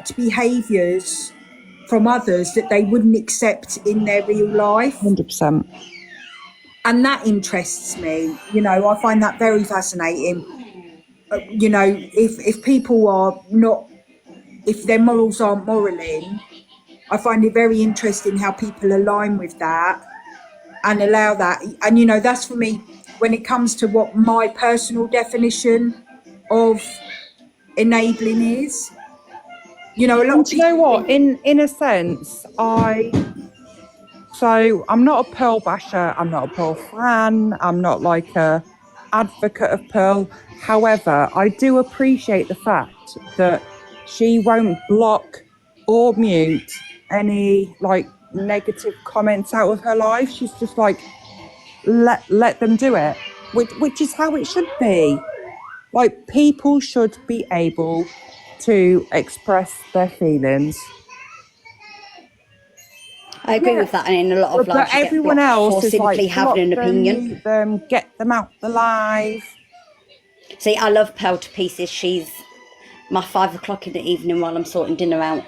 accept behaviours from others that they wouldn't accept in their real life. 100%. And that interests me. You know, I find that very fascinating. You know, if people are not, if their morals aren't moral in, I find it very interesting how people align with that and allow that. And, you know, that's for me, when it comes to what my personal definition of enabling is. You know, a lot of people. You know what? In a sense, so I'm not a Pearl basher. I'm not a Pearl fan. I'm not like a advocate of Pearl. However, I do appreciate the fact that she won't block or mute any like negative comments out of her life. She's just like, let them do it, which is how it should be. Like, people should be able to express their feelings. I agree with that, and in a lot of lives, but everyone else is simply like, having an opinion. Them, get them out the live. See, I love Pearl to pieces. She's my 5 o'clock in the evening while I'm sorting dinner out,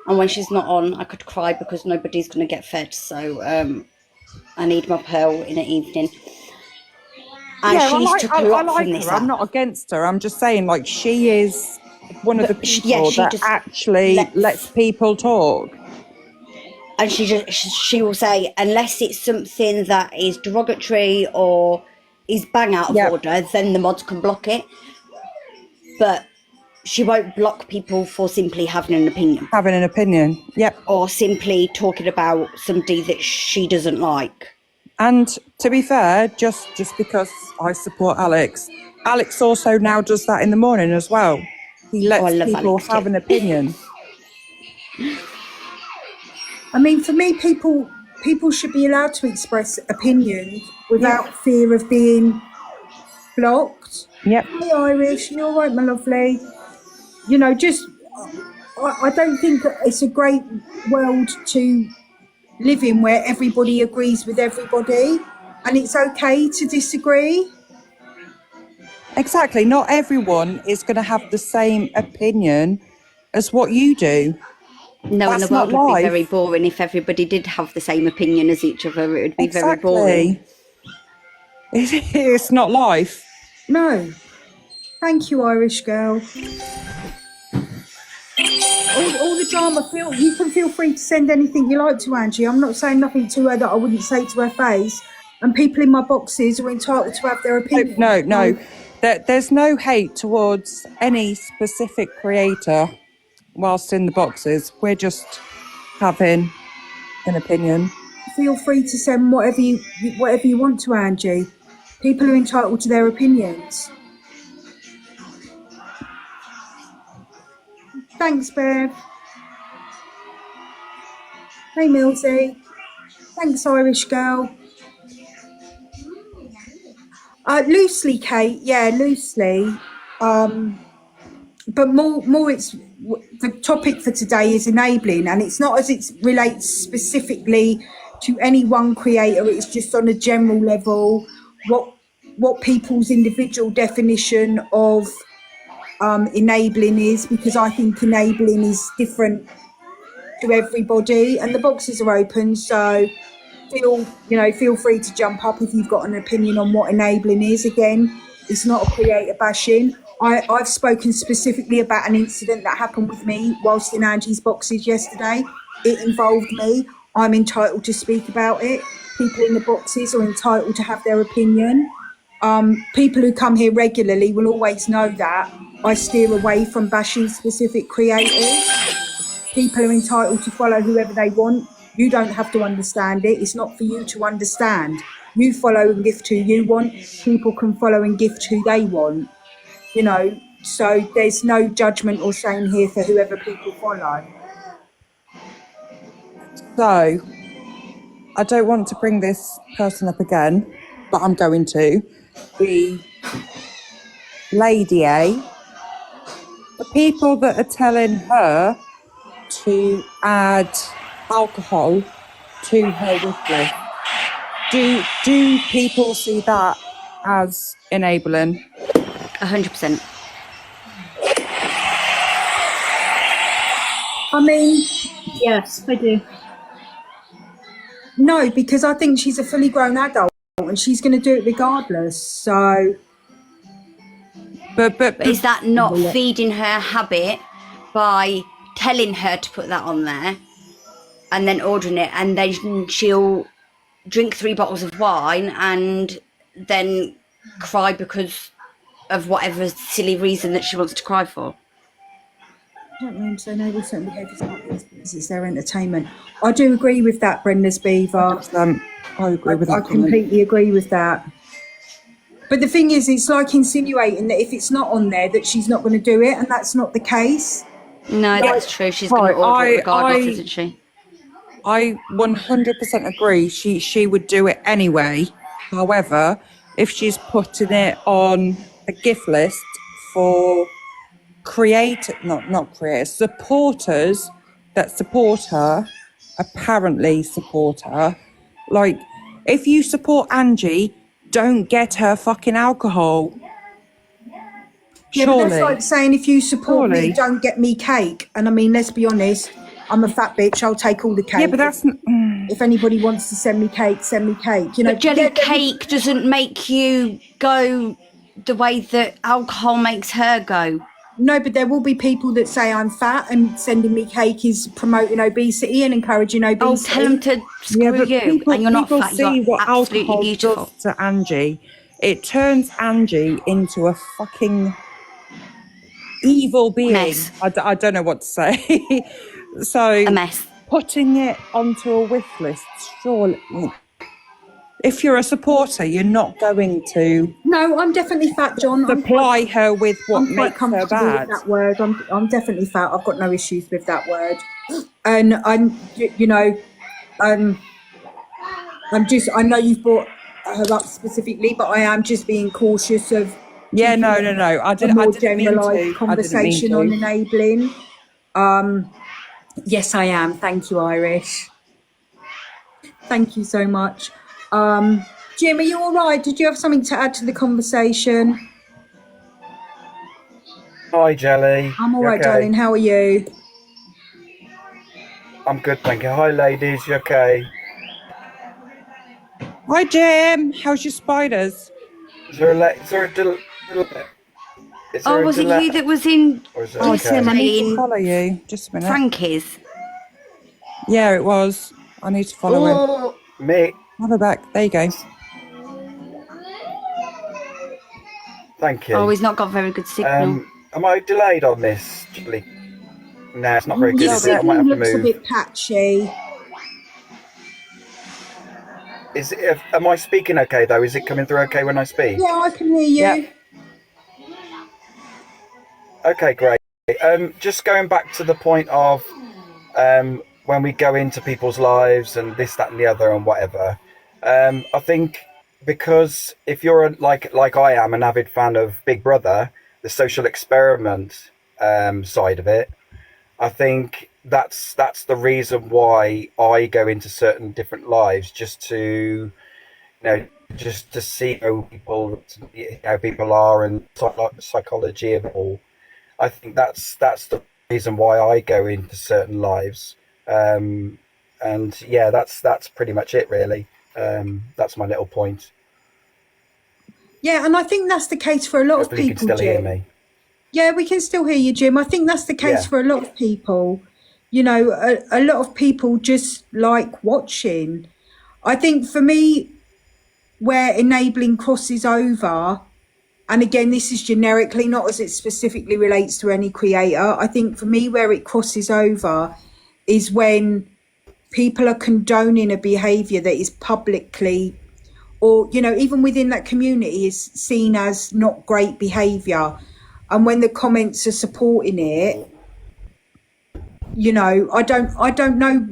and when she's not on, I could cry because nobody's going to get fed. So I need my Pearl in the evening. And yeah, she's took a lot I like from this her. I'm not against her. I'm just saying, like, she is one of the people that actually lets people talk. And she will say, unless it's something that is derogatory or is bang out of order, then the mods can block it. But she won't block people for simply having an opinion. Having an opinion, yep. Or simply talking about somebody that she doesn't like. And to be fair, just because I support Alex also now does that in the morning as well. He lets people have an opinion. I mean, for me, people should be allowed to express opinions without fear of being blocked. Yep. Hey, Irish, you're right, my lovely. You know, just I don't think it's a great world to live in where everybody agrees with everybody, and it's okay to disagree. Exactly. Not everyone is going to have the same opinion as what you do. No, and the world would be very boring if everybody did have the same opinion as each other. It would be very boring. It's not life. No. Thank you, Irish girl. All the drama, you can feel free to send anything you like to Angie. I'm not saying nothing to her that I wouldn't say to her face. And people in my boxes are entitled to have their opinion. No. There's no hate towards any specific creator whilst in the boxes. We're just having an opinion. Feel free to send whatever you want to Angie. People are entitled to their opinions. Thanks, Bev. Hey, Millsy. Thanks, Irish girl. Loosely, Kate. Yeah, loosely. But more it's the topic for today is enabling, and it's not as it relates specifically to any one creator. It's just on a general level what people's individual definition of enabling is, because I think enabling is different to everybody, and the boxes are open, so feel free to jump up if you've got an opinion on what enabling is. Again, it's not a creator bashing. I've spoken specifically about an incident that happened with me whilst in Angie's boxes yesterday. It involved me. I'm entitled to speak about it. People in the boxes are entitled to have their opinion. People who come here regularly will always know that I steer away from bashing specific creators. People are entitled to follow whoever they want. You don't have to understand it. It's not for you to understand. You follow and gift who you want. People can follow and gift who they want. You know, so there's no judgment or shame here for whoever people follow. So, I don't want to bring this person up again, but I'm going to. The Lady A, the people that are telling her to add alcohol to her wish list. Do people see that as enabling? 100%. I mean, Yes, I do. no, because I think she's a fully grown adult and she's going to do it regardless. So, But But is that not feeding her habit by telling her to put that on there and then ordering it, and then she'll drink 3 bottles of wine and then cry because of whatever silly reason that she wants to cry for? I don't mean to enable certain behaviours because it's their entertainment. I do agree with that, Brenda's Beaver. I agree with I that comment. completely agree with that. But the thing is, it's like insinuating that if it's not on there, that she's not going to do it, and that's not the case. No, that's true. She's going to order it regardless, isn't she? I 100% agree. She would do it anyway. However, if she's putting it on a gift list for supporters that support her, apparently support her. Like, if you support Angie, don't get her fucking alcohol. Yeah, Surely. but that's like saying if you support me, Surely. don't get me cake. And I mean, let's be honest, I'm a fat bitch. I'll take all the cake. Yeah, but that's if anybody wants to send me cake, send me cake. You know, But jelly cake doesn't make you go the way that alcohol makes her go. No, but there will be people that say I'm fat and sending me cake is promoting obesity and encouraging obesity. Oh, tell them to screw you, and you're not fat. See You're what absolutely alcohol beautiful. does to Angie. It turns Angie into a fucking evil being. Mess. I don't know what to say. So A mess. putting it onto a wish list, surely. If you're a supporter, you're not going to No, I'm definitely fat, John. supply her with what I'm quite makes her comfortable bad. with that word. I'm definitely fat. I've got no issues with that word. And I'm I know you've brought her up specifically, but I am just being cautious of Yeah, no. I a didn't more mean to. generalised conversation on enabling. Yes, I am. Thank you, Irish. Thank you so much. Jim, are you all right? Did you have something to add to the conversation? Hi, Jelly. I'm all You right, okay? darling. How are you? I'm good, thank you. Hi, ladies. You okay? Hi, Jim. How's your spiders? Is there a delay? Oh, was it you that was in Or is it Oh, okay? Tim, I need to in follow you. Just a minute. Frankie's? Yeah, it was. I need to follow him. Oh, me. Have her back. There you go. Thank you. Oh, he's not got very good signal. Am I delayed on this, Jelly? No, it's not very good. Your Is it? I might signal have to looks a move. bit patchy. Is it? Am I speaking okay though? Is it coming through okay when I speak? Yeah, I can hear you. Yeah. Okay, great. Just going back to the point of when we go into people's lives and this, that, and the other, and whatever. I think because if you're like I am an avid fan of Big Brother, the social experiment side of it, I think that's the reason why I go into certain different lives, just to just to see how people are and psychology of it all. I think that's the reason why I go into certain lives, and yeah, that's pretty much it, really. That's my little point. Yeah, and I think that's the case for a lot Hopefully of you can people, still hear Jim. me. Yeah, we can still hear you, Jim. I think that's the case Yeah. for a lot of people. You know, a lot of people just like watching. I think for me, where enabling crosses over, and again, this is generically, not as it specifically relates to any creator. I think for me, where it crosses over is when people are condoning a behaviour that is publicly, or, you know, even within that community is seen as not great behaviour. And when the comments are supporting it, you know, I don't know.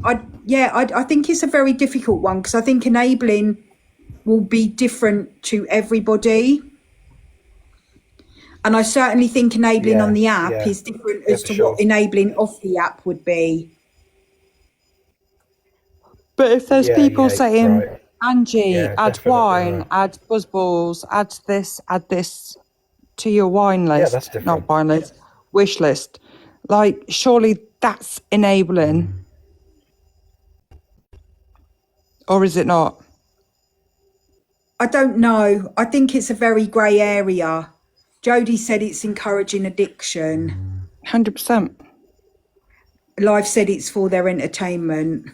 I think it's a very difficult one because I think enabling will be different to everybody. And I certainly think enabling on the app is different as for to sure. what enabling off the app would be. But if there's people saying, right. Angie, Yeah, add definitely wine, right. add buzzballs, add this to your wine list. that's different. Not wine list, wish list. Like, surely that's enabling. Or is it not? I don't know. I think it's a very grey area. Jodie said it's encouraging addiction. 100%. Life said it's for their entertainment.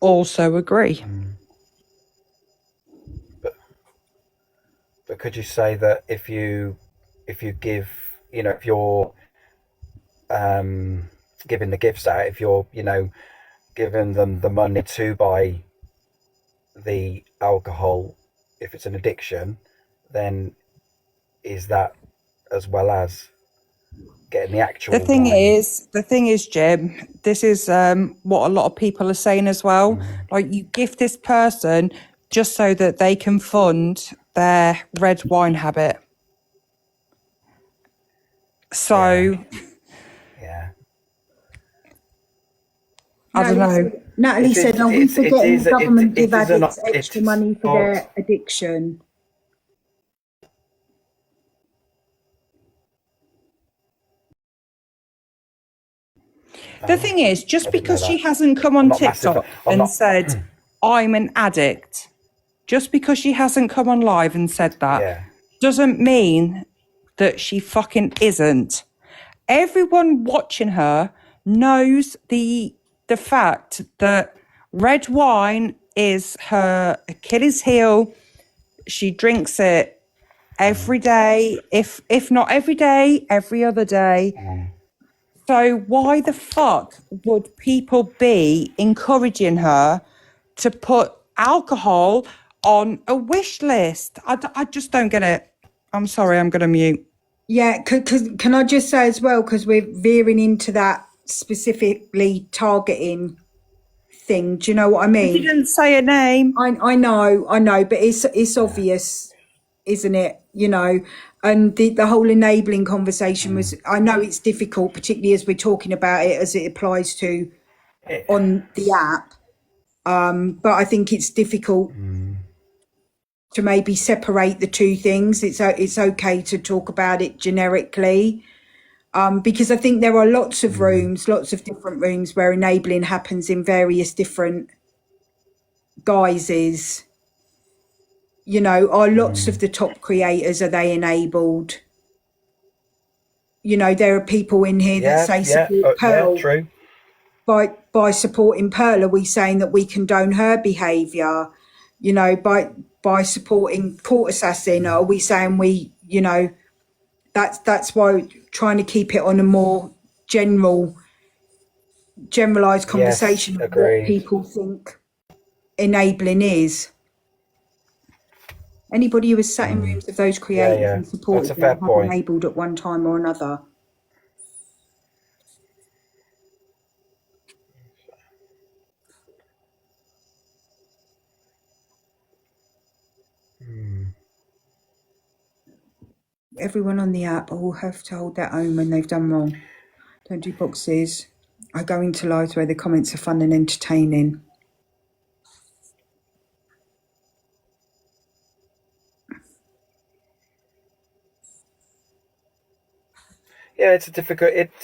Also agree. But could you say that if you give, you know, if you're giving the gifts out, if you're, you know, giving them the money to buy the alcohol, if it's an addiction, then is that as well as getting the actual The thing wine? is, Jim, this is what a lot of people are saying as well. Like, you gift this person just so that they can fund their red wine habit. So, Yeah. I don't know. Natalie It said, is- are we it's- it forgetting is- the government it give is an- addicts extra it's money for odd. their addiction? The thing is, I just didn't know because she that. hasn't come on I'm not massive- TikTok I'm and not- said, I'm an addict, just because she hasn't come on live and said that, Yeah. doesn't mean that she fucking isn't. Everyone watching her knows the fact that red wine is her Achilles heel. She drinks it every day, if not every day, every other day. So why the fuck would people be encouraging her to put alcohol on a wish list? I just don't get it. I'm sorry, I'm going to mute. Yeah, can I just say as well, because we're veering into that specifically targeting thing. Do you know what I You mean? didn't say a name. I know, but it's obvious, isn't it? You know, and the whole enabling conversation was, I know it's difficult, particularly as we're talking about it as it applies to on the app. But I think it's difficult to maybe separate the two things. It's okay to talk about it generically. Because I think there are lots of rooms, lots of different rooms where enabling happens in various different guises. You know, are lots of the top creators, are they enabled? You know, there are people in here that say support Pearl. True. By supporting Pearl, are we saying that we condone her behaviour? You know, by supporting Court Assassin, are we saying we, you know, that's why trying to keep it on a more generalised conversation of what agreed. people think enabling is. Anybody who has sat in rooms of those creators yeah. and supported That's a fair them have point. enabled at one time or another. Everyone on the app all have to hold their own when they've done wrong. Don't do boxes. I go into lives where the comments are fun and entertaining. Yeah, it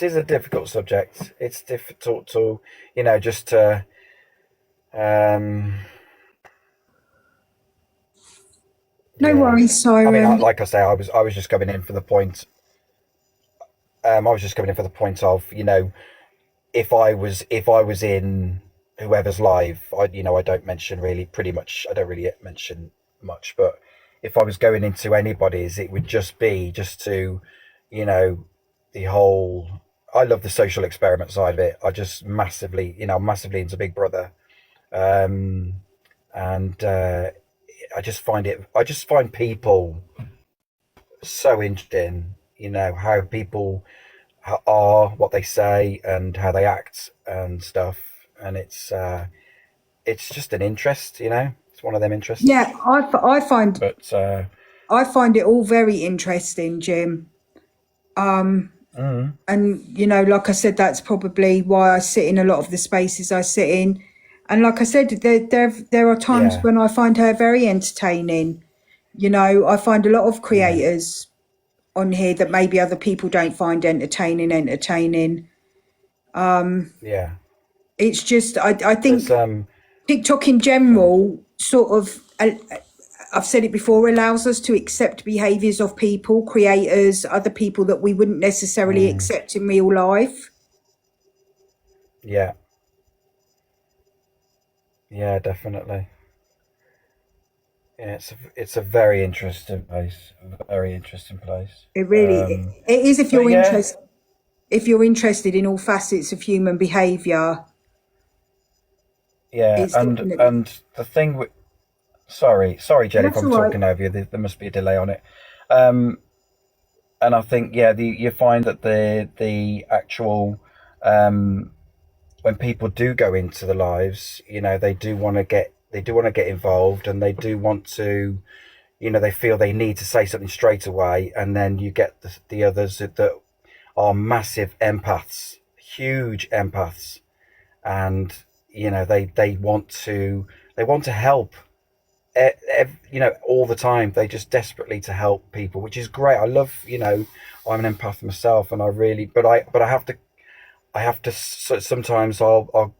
is a difficult subject. It's difficult to, you know, just to No worries, Siren. I mean, like I say, I was just coming in for the point. I was just coming in for the point of, you know, if I was in whoever's live, I don't mention really, pretty much, I don't really mention much, but if I was going into anybody's, it would just be to, you know, the whole, I love the social experiment side of it. I just massively into Big Brother. And I just find people so interesting, you know, how people are, what they say and how they act and stuff. And it's just an interest, you know, it's one of them interests. Yeah, I find it all very interesting, Jim. And, you know, like I said, that's probably why I sit in a lot of the spaces I sit in. And like I said, there are times when I find her very entertaining. You know, I find a lot of creators on here that maybe other people don't find entertaining. Yeah. It's just, I think There's TikTok in general sort of, I've said it before, allows us to accept behaviours of people, creators, other people that we wouldn't necessarily accept in real life. yeah. Yeah, definitely. Yeah, it's a very interesting place. A very interesting place. It really, it is But yeah, if you're interested in all facets of human behaviour, yeah, it's definitely, and the thing with sorry, Jelly, if that's I'm all right. talking over you. There must be a delay on it. Um, and I think yeah, you find that the actual when people do go into the lives, you know, they do want to get involved, and they do want to, you know, they feel they need to say something straight away, and then you get the others that are massive empaths, huge empaths, and you know they want to help, you know, all the time. They just desperately to help people, which is great. I love, you know, I'm an empath myself, and I really, but I have to. Sometimes I'll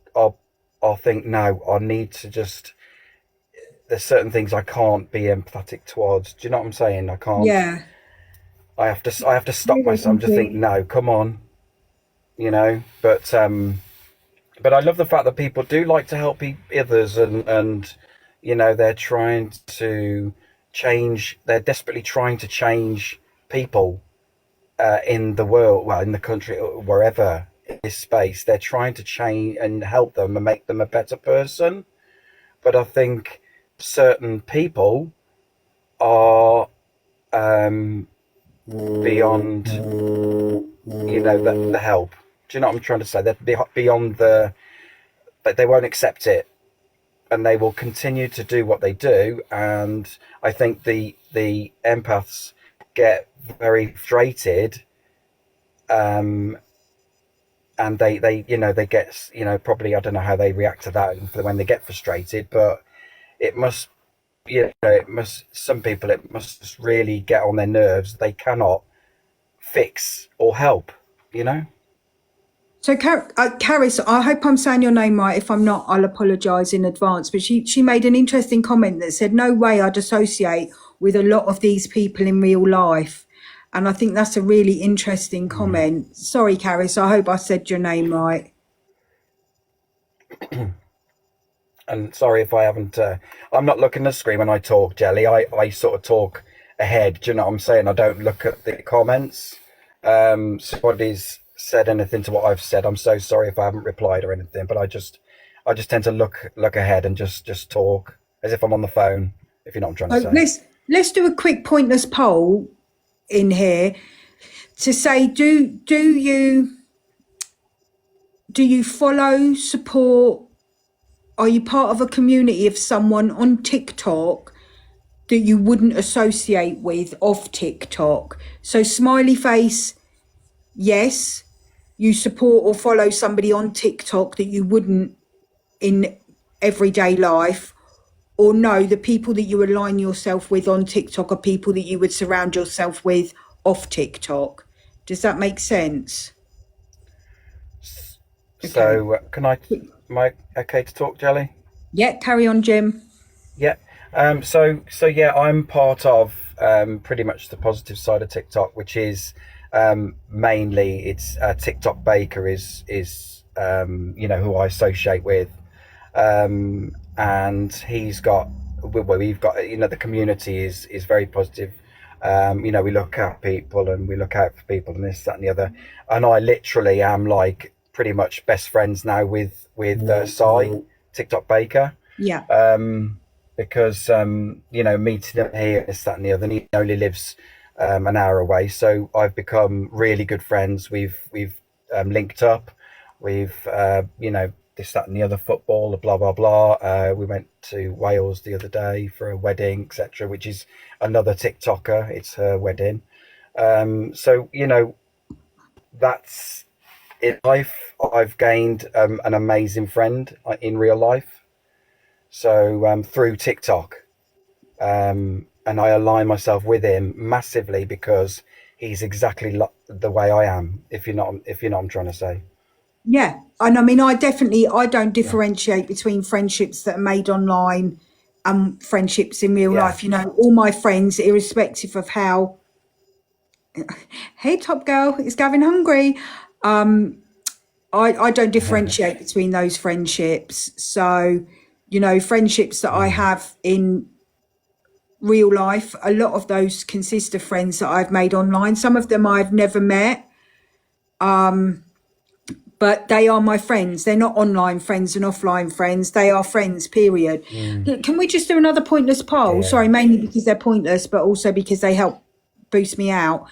think, no, I need to just. There's certain things I can't be empathetic towards. Do you know what I'm saying? I can't. Yeah. I have to stop Really myself and just think, complete. no, come on, you know. But I love the fact that people do like to help others, and you know, they're trying to change. They're desperately trying to change people in the world, well, in the country, or wherever in this space. They're trying to change and help them and make them a better person. But I think certain people are beyond, you know, the help. Do you know what I'm trying to say? They're beyond but they won't accept it, and they will continue to do what they do. And I think the empaths get very frustrated, and they you know, they get, you know, probably, I don't know how they react to that when they get frustrated, but it must, you know, it must, some people, it must just really get on their nerves. They cannot fix or help, you know. So, Caris, I hope I'm saying your name right. If I'm not, I'll apologise in advance. But she made an interesting comment that said, no way I'd associate with a lot of these people in real life. And I think that's a really interesting comment. Sorry, Caris, I hope I said your name right. And sorry if I haven't, I'm not looking at the screen when I talk, Jelly. I sort of talk ahead. Do you know what I'm saying? I don't look at the comments. Somebody's said anything to what I've said, I'm so sorry if I haven't replied or anything, but I just tend to look ahead and just talk as if I'm on the phone, if you know what I'm trying to say. Let's do a quick pointless poll in here to say, do you follow, support, are you part of a community of someone on TikTok that you wouldn't associate with off TikTok? So smiley face, yes, you support or follow somebody on TikTok that you wouldn't in everyday life, or no, the people that you align yourself with on TikTok are people that you would surround yourself with off TikTok. Does that make sense? Okay. So am I okay to talk, Jelly? Yeah, carry on, Jim. Yeah. So yeah, I'm part of pretty much the positive side of TikTok, which is mainly it's TikTok Baker is you know, who I associate with, and we've got, you know, the community is very positive. You know, we look at people and we look out for people and this, that, and the other. And I literally am like pretty much best friends now with Sai, TikTok Baker. Yeah. Because you know, meeting him here, this, that, and the other. And he only lives an hour away, so I've become really good friends. We've linked up. We've you know, this, that, and the other, football, blah blah blah. We went to Wales the other day for a wedding, etc., which is another TikToker. It's her wedding. So you know, that's in life. I've gained an amazing friend in real life. So through TikTok, and I align myself with him massively because he's exactly the way I am. If you know what I'm trying to say. Yeah, and I mean, I don't differentiate between friendships that are made online and friendships in real Yeah. life. You know, all my friends, irrespective of how, hey, Top Girl, it's Gavin hungry. I don't differentiate between those friendships. So, you know, friendships that I have in real life, a lot of those consist of friends that I've made online. Some of them I've never met. But they are my friends. They're not online friends and offline friends. They are friends, period. Can we just do another pointless poll? Yeah. Sorry, mainly because they're pointless, but also because they help boost me out.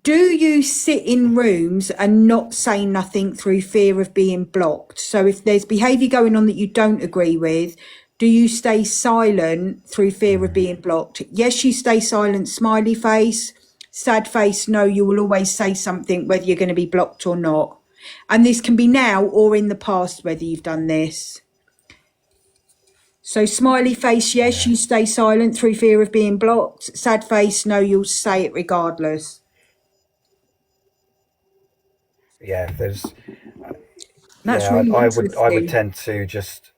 Do you sit in rooms and not say nothing through fear of being blocked? So if there's behaviour going on that you don't agree with, do you stay silent through fear of being blocked? Yes, you stay silent, smiley face. Sad face, no, you will always say something whether you're going to be blocked or not. And this can be now or in the past, whether you've done this. So smiley face, yes, you stay silent through fear of being blocked. Sad face, no, you'll say it regardless. Yeah, there's. That's Yeah, really I interesting. would tend to just.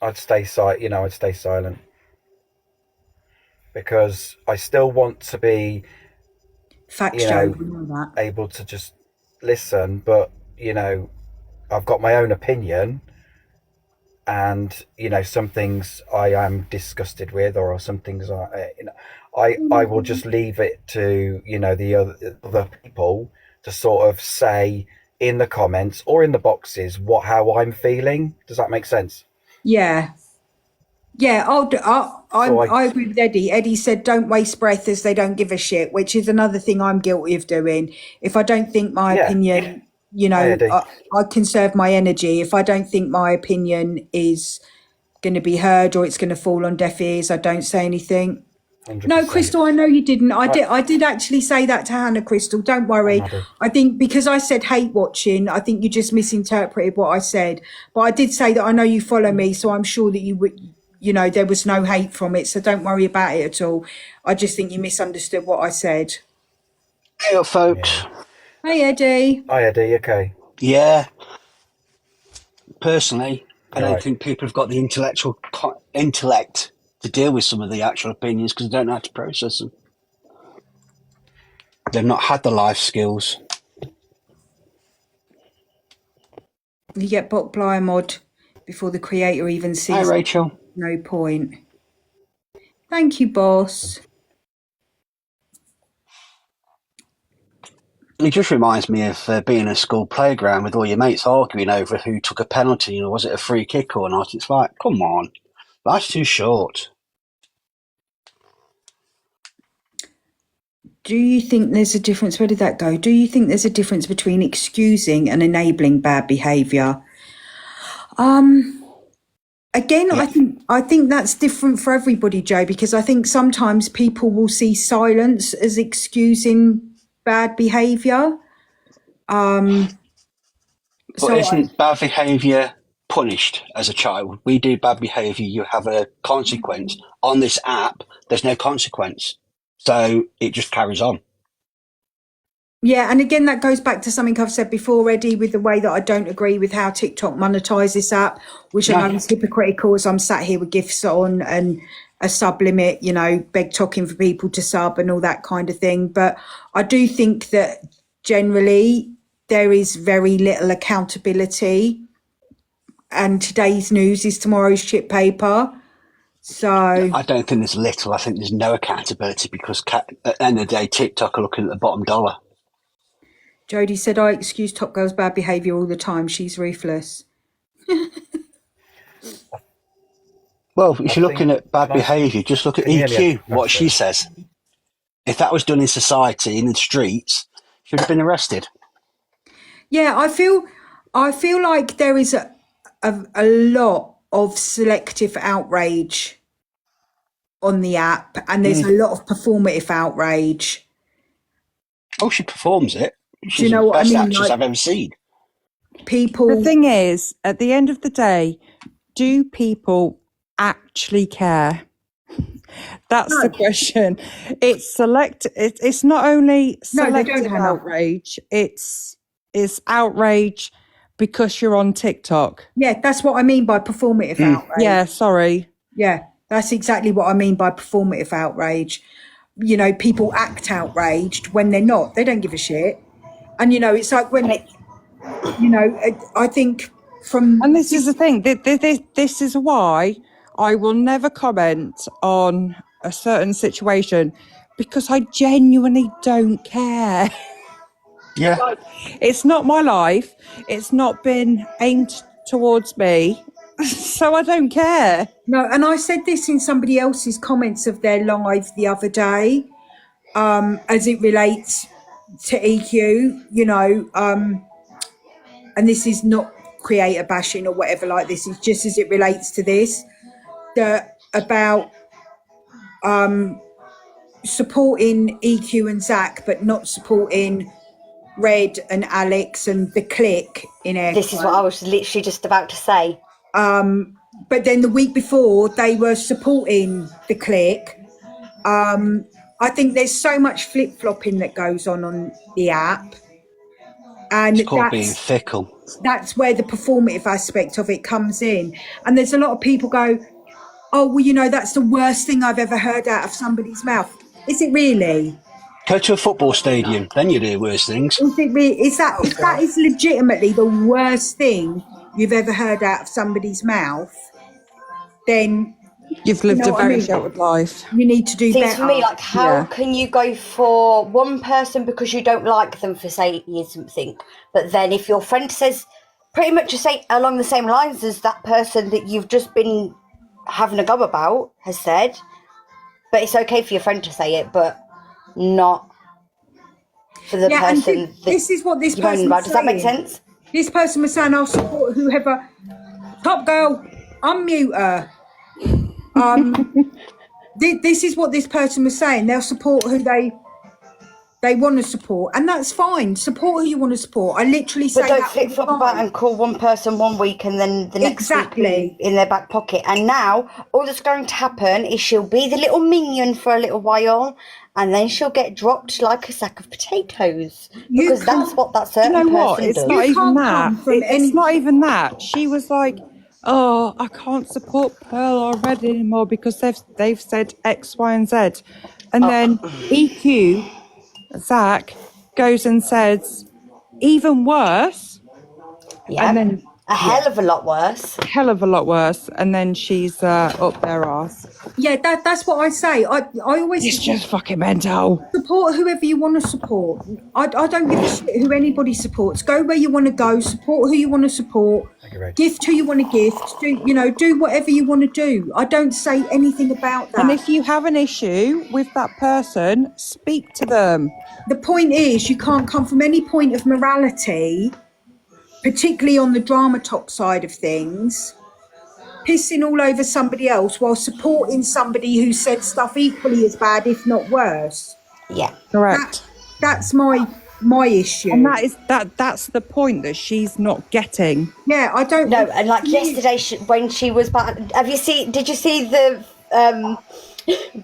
I'd stay silent. You know, I'd stay silent because I still want to be, Facts, you Joe, know, we know that. able to just listen. But you know, I've got my own opinion, and you know, some things I am disgusted with, or some things I will just leave it to, you know, the other people to sort of say in the comments or in the boxes how I'm feeling. Does that make sense? Yeah. Yeah, I agree with Eddie. Eddie said, don't waste breath as they don't give a shit, which is another thing I'm guilty of doing. If I don't think my Yeah. opinion, you know, Eddie. I conserve my energy. If I don't think my opinion is going to be heard or it's going to fall on deaf ears, I don't say anything. 100%. No, Crystal, I know you didn't. I did actually say that to Hannah, Crystal. Don't worry. Maddie. I think because I said hate watching, I think you just misinterpreted what I said. But I did say that I know you follow me, so I'm sure that you would, you know, there was no hate from it. So don't worry about it at all. I just think you misunderstood what I said. Hey up, folks. Hey, Eddie. Hi, Eddie. Okay. Yeah. Personally, I don't Right. think people have got the intellect to deal with some of the actual opinions because they don't know how to process them. They've not had the life skills. You get bot blind mod before the creator even sees Hi, it. Rachel. No point. Thank you, boss. It just reminds me of being in a school playground with all your mates arguing over who took a penalty or was it a free kick or not. It's like, come on, life's too short. Do you think there's a difference? Where did that go? Do you think there's a difference between excusing and enabling bad behaviour? Again, Yeah. I think that's different for everybody, Joe, because I think sometimes people will see silence as excusing bad behaviour. But isn't bad behaviour punished as a child? We do bad behaviour, you have a consequence. On this app, there's no consequence. So it just carries on. Yeah, and again, that goes back to something I've said before already with the way that I don't agree with how TikTok monetize this app, which I know is hypocritical as I'm sat here with gifts on and a sub limit, you know, beg talking for people to sub and all that kind of thing. But I do think that generally there is very little accountability, and today's news is tomorrow's chip paper. So I don't think there's little. I think there's no accountability because at the end of the day, TikTok are looking at the bottom dollar. Jodie said, I excuse Top Girl's bad behaviour all the time. She's ruthless. Well, if you're looking at bad Can I- behaviour, just look at can you hear me? EQ, what she says. If that was done in society, in the streets, she would have been arrested. Yeah, I feel like there is a lot of selective outrage on the app, and there's a lot of performative outrage. Oh, she performs it. She's know the what I best mean? actress Like- I've ever seen. People, The thing is, at the end of the day, do people actually care? That's No. the question. It's it's not only No, they don't, selective Hannah. outrage, it's outrage because you're on TikTok. Yeah, that's what I mean by performative outrage. Yeah, sorry. Yeah, that's exactly what I mean by performative outrage. You know, people act outraged when they're not. They don't give a shit. And, you know, it's like when, you know, I think from... And this is the thing. This is why I will never comment on a certain situation, because I genuinely don't care. Yeah. It's not my life. It's not been aimed towards me. So I don't care. No, and I said this in somebody else's comments of their live the other day, as it relates to EQ, you know, and this is not creator bashing or whatever like this, it's just as it relates to this, about supporting EQ and Zach, but not supporting Red and Alex and the clique in air. This is what I was literally just about to say. But then the week before they were supporting the clique. I think there's so much flip-flopping that goes on the app, and It's called being fickle. that's where the performative aspect of it comes in. And there's a lot of people go, oh, well, you know, that's the worst thing I've ever heard out of somebody's mouth. Is it really? Go to a football stadium, then you'd hear worse things. Is it really? Is that if that is legitimately the worst thing you've ever heard out of somebody's mouth, then You've lived know a what I very mean? sheltered life. you need to do Seems better. for me like, how Yeah. can you go for one person because you don't like them for saying something, but then if your friend says pretty much along the same lines as that person that you've just been having a go about has said, but it's okay for your friend to say it, but not for the Yeah, and person that this is what this you're moaning person about. was Does that make saying. sense? This person was saying, I'll support whoever. Top girl, unmute her. This is what this person was saying. They'll support who they want to support, and that's fine. Support who you want to support. I literally say But don't that all flip the flop time. about and call one person one week and then the next Exactly. week be in their back pocket. And now all that's going to happen is she'll be the little minion for a little while, and then she'll get dropped like a sack of potatoes, You because that's can't- what that You certain know what? person It's does. not You even can't that. come from any- It's not even that. She was like, "Oh, I can't support Pearl or Red anymore because they've said X, Y, and Z," and then EQ, Zach, goes and says even worse, Yeah, and then a hell of a lot worse. hell of a lot worse, and then she's up their arse. Yeah, that's what I say. I always It's just fucking mental. support whoever you want to support. I don't give a shit who anybody supports. Go where you want to go. Support who you want to support. Thank you, Ray. Gift who you want to gift. Do whatever you want to do. I don't say anything about that. And if you have an issue with that person, speak to them. The point is, you can't come from any point of morality, particularly on the drama talk side of things, pissing all over somebody else while supporting somebody who said stuff equally as bad, if not worse. Yeah. Correct. That's my issue. And that's the point that she's not getting. Yeah, I don't. No, and like yesterday when she was back, did you see the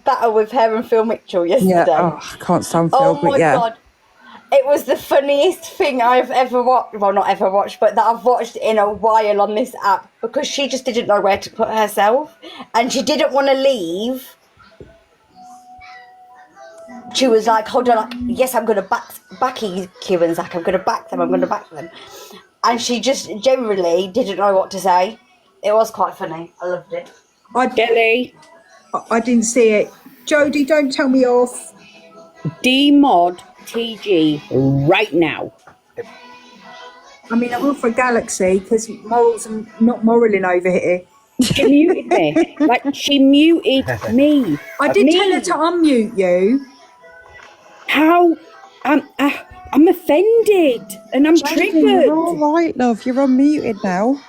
battle with her and Phil Mitchell yesterday? Yeah, oh, I can't stand Phil, Oh but my yeah. god. It was the funniest thing I've ever watched. Well, not ever watched, but that I've watched in a while on this app, because she just didn't know where to put herself and she didn't want to leave. She was like, hold on, like, yes, I'm going to back EQ and Zach. I'm going to back them. I'm going to back them. And she just generally didn't know what to say. It was quite funny. I loved it. Kelly, I didn't see it. Jodie, don't tell me off. demod TG right now. I mean, I'm all for Galaxy because morals are not moraling over here. She muted me. Like, she muted me. I did Me. tell her to unmute you. How? I'm offended and I'm You're triggered. all right, love. You're unmuted now.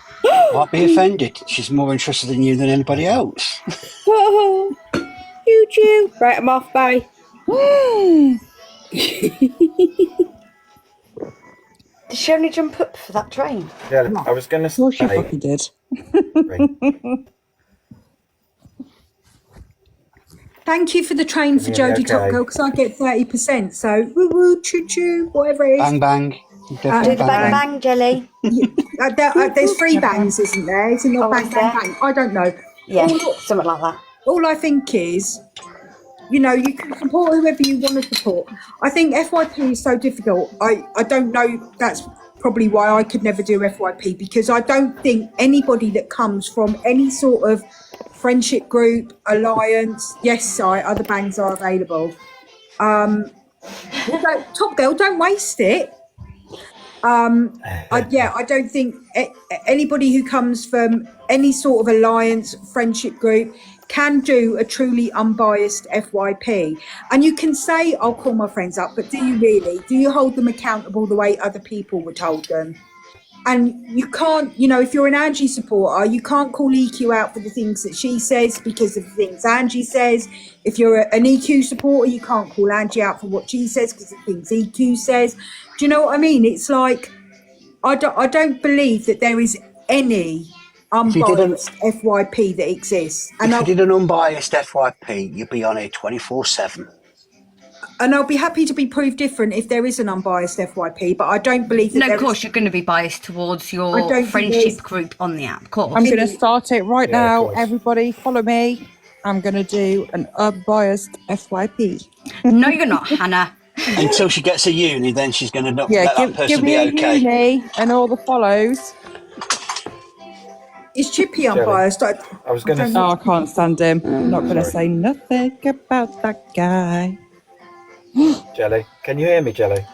Might be offended. She's more interested in you than anybody else. Oh, choo-choo. Right, I'm off. Bye. Did she only jump up for that train? Yeah, I was going to Of course you say, fucking did. Thank you for the train for Can you hear me Jodie Top okay? Girl because I get 30%. So woo woo, choo choo, whatever it is. Bang bang. Do Definitely the bang bang. bang, Jelly. There's 3 bangs, isn't there? Isn't there Oh, bang is bang there? bang? I don't know. Yeah, All, something like that. all I think is, you know, you can support whoever you want to support. I think FYP is so difficult. I don't know. That's probably why I could never do FYP, because I don't think anybody that comes from any sort of friendship group, alliance, yes, other bangs are available. Top Girl, don't waste it. I don't think anybody who comes from any sort of alliance, friendship group can do a truly unbiased FYP. And you can say, I'll call my friends up, but do you really? Do you hold them accountable the way other people would hold them? And you can't, you know, if you're an Angie supporter, you can't call EQ out for the things that she says because of the things Angie says. If you're an EQ supporter, you can't call Angie out for what she says because of things EQ says. Do you know what I mean? It's like, I don't believe that there is any unbiased FYP that exists. And If you did an unbiased FYP, you'd be on here 24/7. And I'll be happy to be proved different if there is an unbiased FYP, but I don't believe that No, there of course, is. you're going to be biased towards I your don't think friendship there's- group on the app, of course. I'm going to start it right Yeah, of now. course. Everybody, follow me. I'm going to do an unbiased FYP. No, you're not, Hannah. Until she gets a uni, then she's going to not Yeah, let that give person me be a okay. uni and all the follows. Is Chippy unbiased? I was going to don't say, Oh, I can't stand him. I'm not going to Sorry. say nothing about that guy. Jelly. Can you hear me, Jelly?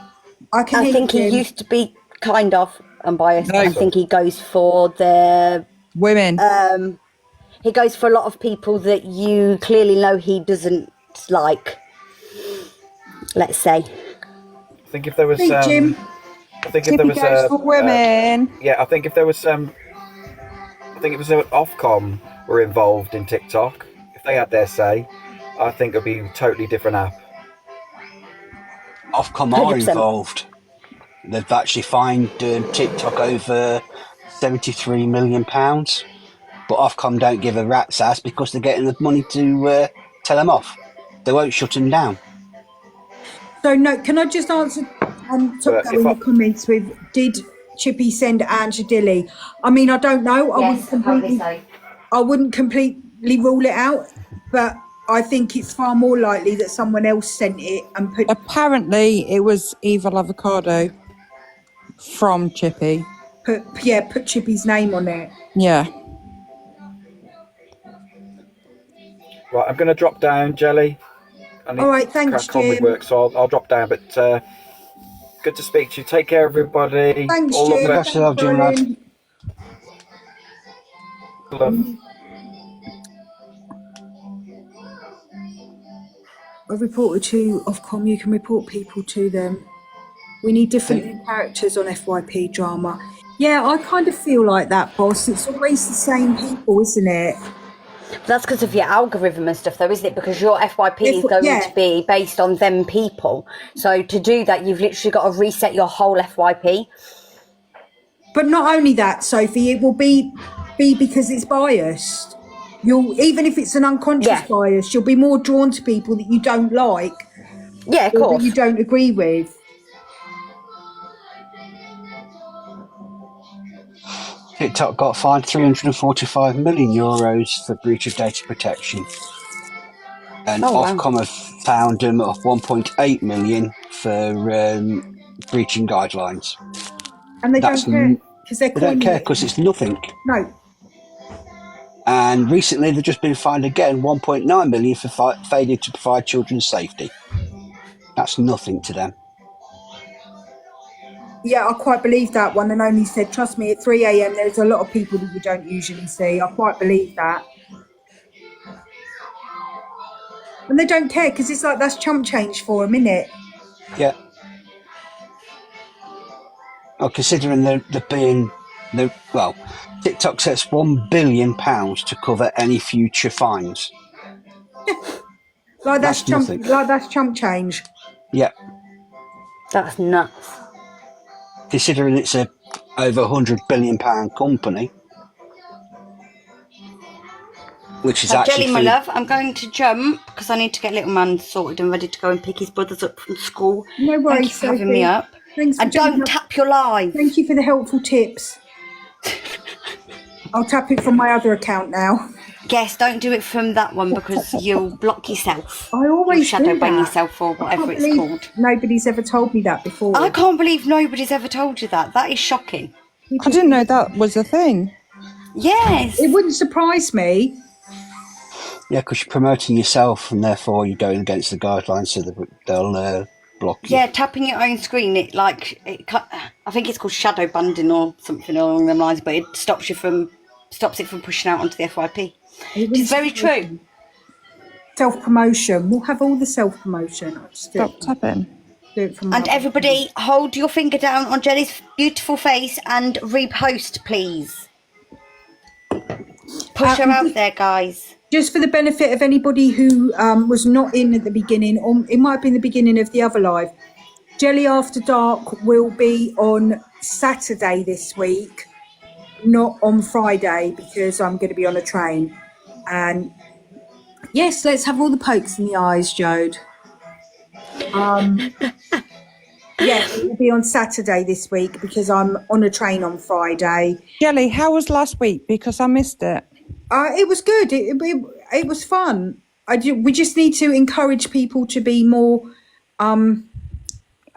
I can I hear think he him. used to be kind of unbiased. No. I think he goes for the Women. he goes for a lot of people that you clearly know he doesn't like. Let's say. I think if there was, Think, Jim. I think if Tippy there was goes for women. yeah, I think if there was I think if it was Ofcom were involved in TikTok, if they had their say, I think it'd be a totally different app. Ofcom are 100%. involved. They've actually fined TikTok over £73 million. But Ofcom don't give a rat's ass because they're getting the money to tell them off. They won't shut them down. So, no, can I just answer But in the comments with, did Chippy send Angie Dilly? I mean, I don't know. I wouldn't completely rule it out, but I think it's far more likely that someone else sent it and put. Apparently, it was Evil Avocado from Chippy. Put Chippy's name on it. Yeah. Right, I'm going to drop down, Jelly. I need All right, to thanks, crack on with Jim. work, so I'll drop down. But good to speak to you. Take care, everybody. Thanks, All of Jim. the Best of luck, Jim, lad. Brian. love. I've reported to Ofcom. You can report people to them. We need different characters on FYP drama. Yeah, I kind of feel like that, boss. It's always the same people, isn't it? That's because of your algorithm and stuff, though, isn't it? Because your FYP is going Yeah. to be based on them people. So to do that, you've literally got to reset your whole FYP. But not only that, Sophie, it will be because it's biased. Even if it's an unconscious Yeah. bias, you'll be more drawn to people that you don't like Yeah, of or course. that you don't agree with. TikTok got fined €345 million for breach of data protection. And Ofcom have found them of 1.8 million for breaching guidelines. And they That's don't care because they're They don't calling care it. because it's nothing. No. And recently they've just been fined again 1.9 million for failing to provide children's safety. That's nothing to them. Yeah, I quite believe that one, and only said, trust me, at 3 a.m. there's a lot of people that you don't usually see. I quite believe that. And they don't care because it's like that's chump change for them, isn't it? Yeah. Well, considering they're being, well, TikTok sets £1 billion to cover any future fines. Like that's chump, nothing. like that's chump change. Yeah. That's nuts. Considering it's a over £100 billion company. which is So, actually Jelly, my for- love, I'm going to jump because I need to get little man sorted and ready to go and pick his brothers up from school. No Thank worries, you for having me Sophie. up. Thanks for And jumping don't up. tap your live. Thank you for the helpful tips. I'll tap it from my other account now. Yes, don't do it from that one because you'll block yourself. I always You'll shadow do ban that. yourself or I whatever can't it's believe called. nobody's ever told me that before. I can't believe nobody's ever told you that. That is shocking. I didn't know that was a thing. Yes. It wouldn't surprise me. Yeah, because you're promoting yourself and therefore you're going against the guidelines, so they'll block you. Yeah, tapping your own screen, I think it's called shadow banding or something along them lines, but it stops it from pushing out onto the FYP. It's very true. Self-promotion. We'll have all the self-promotion. I'll just Stop tapping. do it from And my- everybody, hold your finger down on Jelly's beautiful face and repost, please. Push her out there, guys. Just for the benefit of anybody who was not in at the beginning, or it might have been the beginning of the other live, Jelly After Dark will be on Saturday this week, not on Friday, because I'm going to be on a train. And yes, let's have all the pokes in the eyes, Jode. Yeah, it will be on Saturday this week because I'm on a train on Friday. Jelly, how was last week? Because I missed it. It was good. It was fun. We just need to encourage people to be more, Open?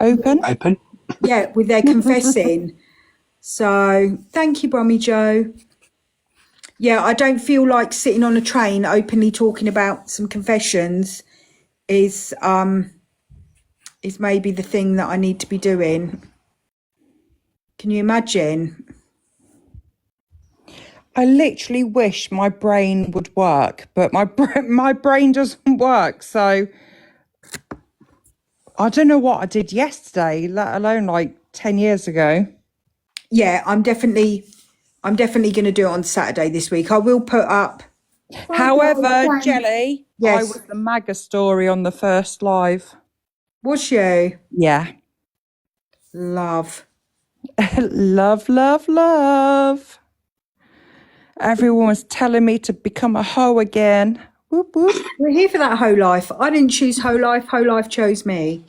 Open. yeah, with their confessing. So thank you, Brummy Joe. Yeah, I don't feel like sitting on a train openly talking about some confessions is maybe the thing that I need to be doing. Can you imagine? I literally wish my brain would work, but my brain doesn't work. So I don't know what I did yesterday, let alone like 10 years ago. Yeah, I'm definitely going to do it on Saturday this week. I will put up. However, Jelly, Yes. I was the MAGA story on the first live. Was you? Yeah. Love. Love, love, love. Everyone was telling me to become a hoe again. Whoop, whoop. We're here for that hoe life. I didn't choose hoe life. Hoe life chose me.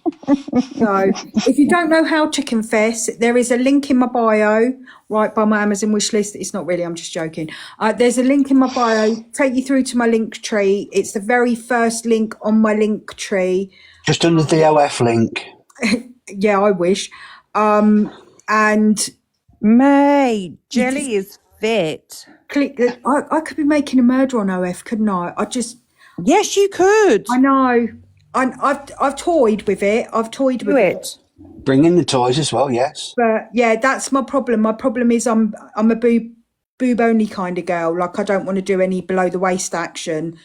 So if you don't know how to confess, there is a link in my bio, right by my Amazon wish list. It's not really, I'm just joking. There's a link in my bio, take you through to my link tree. It's the very first link on my link tree. Just under the OF link. Yeah, I wish. And May, Jelly is fit. click. I could be making a murder on OF, couldn't I? Yes, you could. I know. I've toyed with it. Do it. Bring in the toys as well, yes. But yeah, that's my problem. My problem is I'm a boob only kind of girl. Like I don't want to do any below the waist action.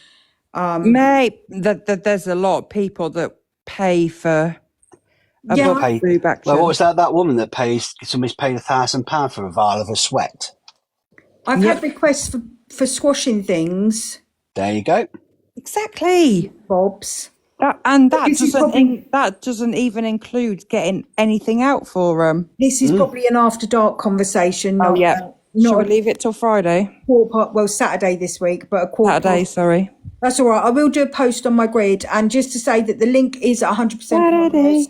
May, there's a lot of people that pay for Yeah, above boob action. Well, what was that woman that somebody's paid £1,000 for a vial of her sweat? I've had requests for squashing things, There you go. Exactly. Bobs. That this is doesn't even include getting anything out for them. This is probably an after dark conversation. Oh Not, yeah. Shall not we a leave it till Friday? quarter part. Well, Saturday this week, but a quarter. Saturday, past. sorry. That's all right. I will do a post on my grid, and just to say that the link is 100% anonymous.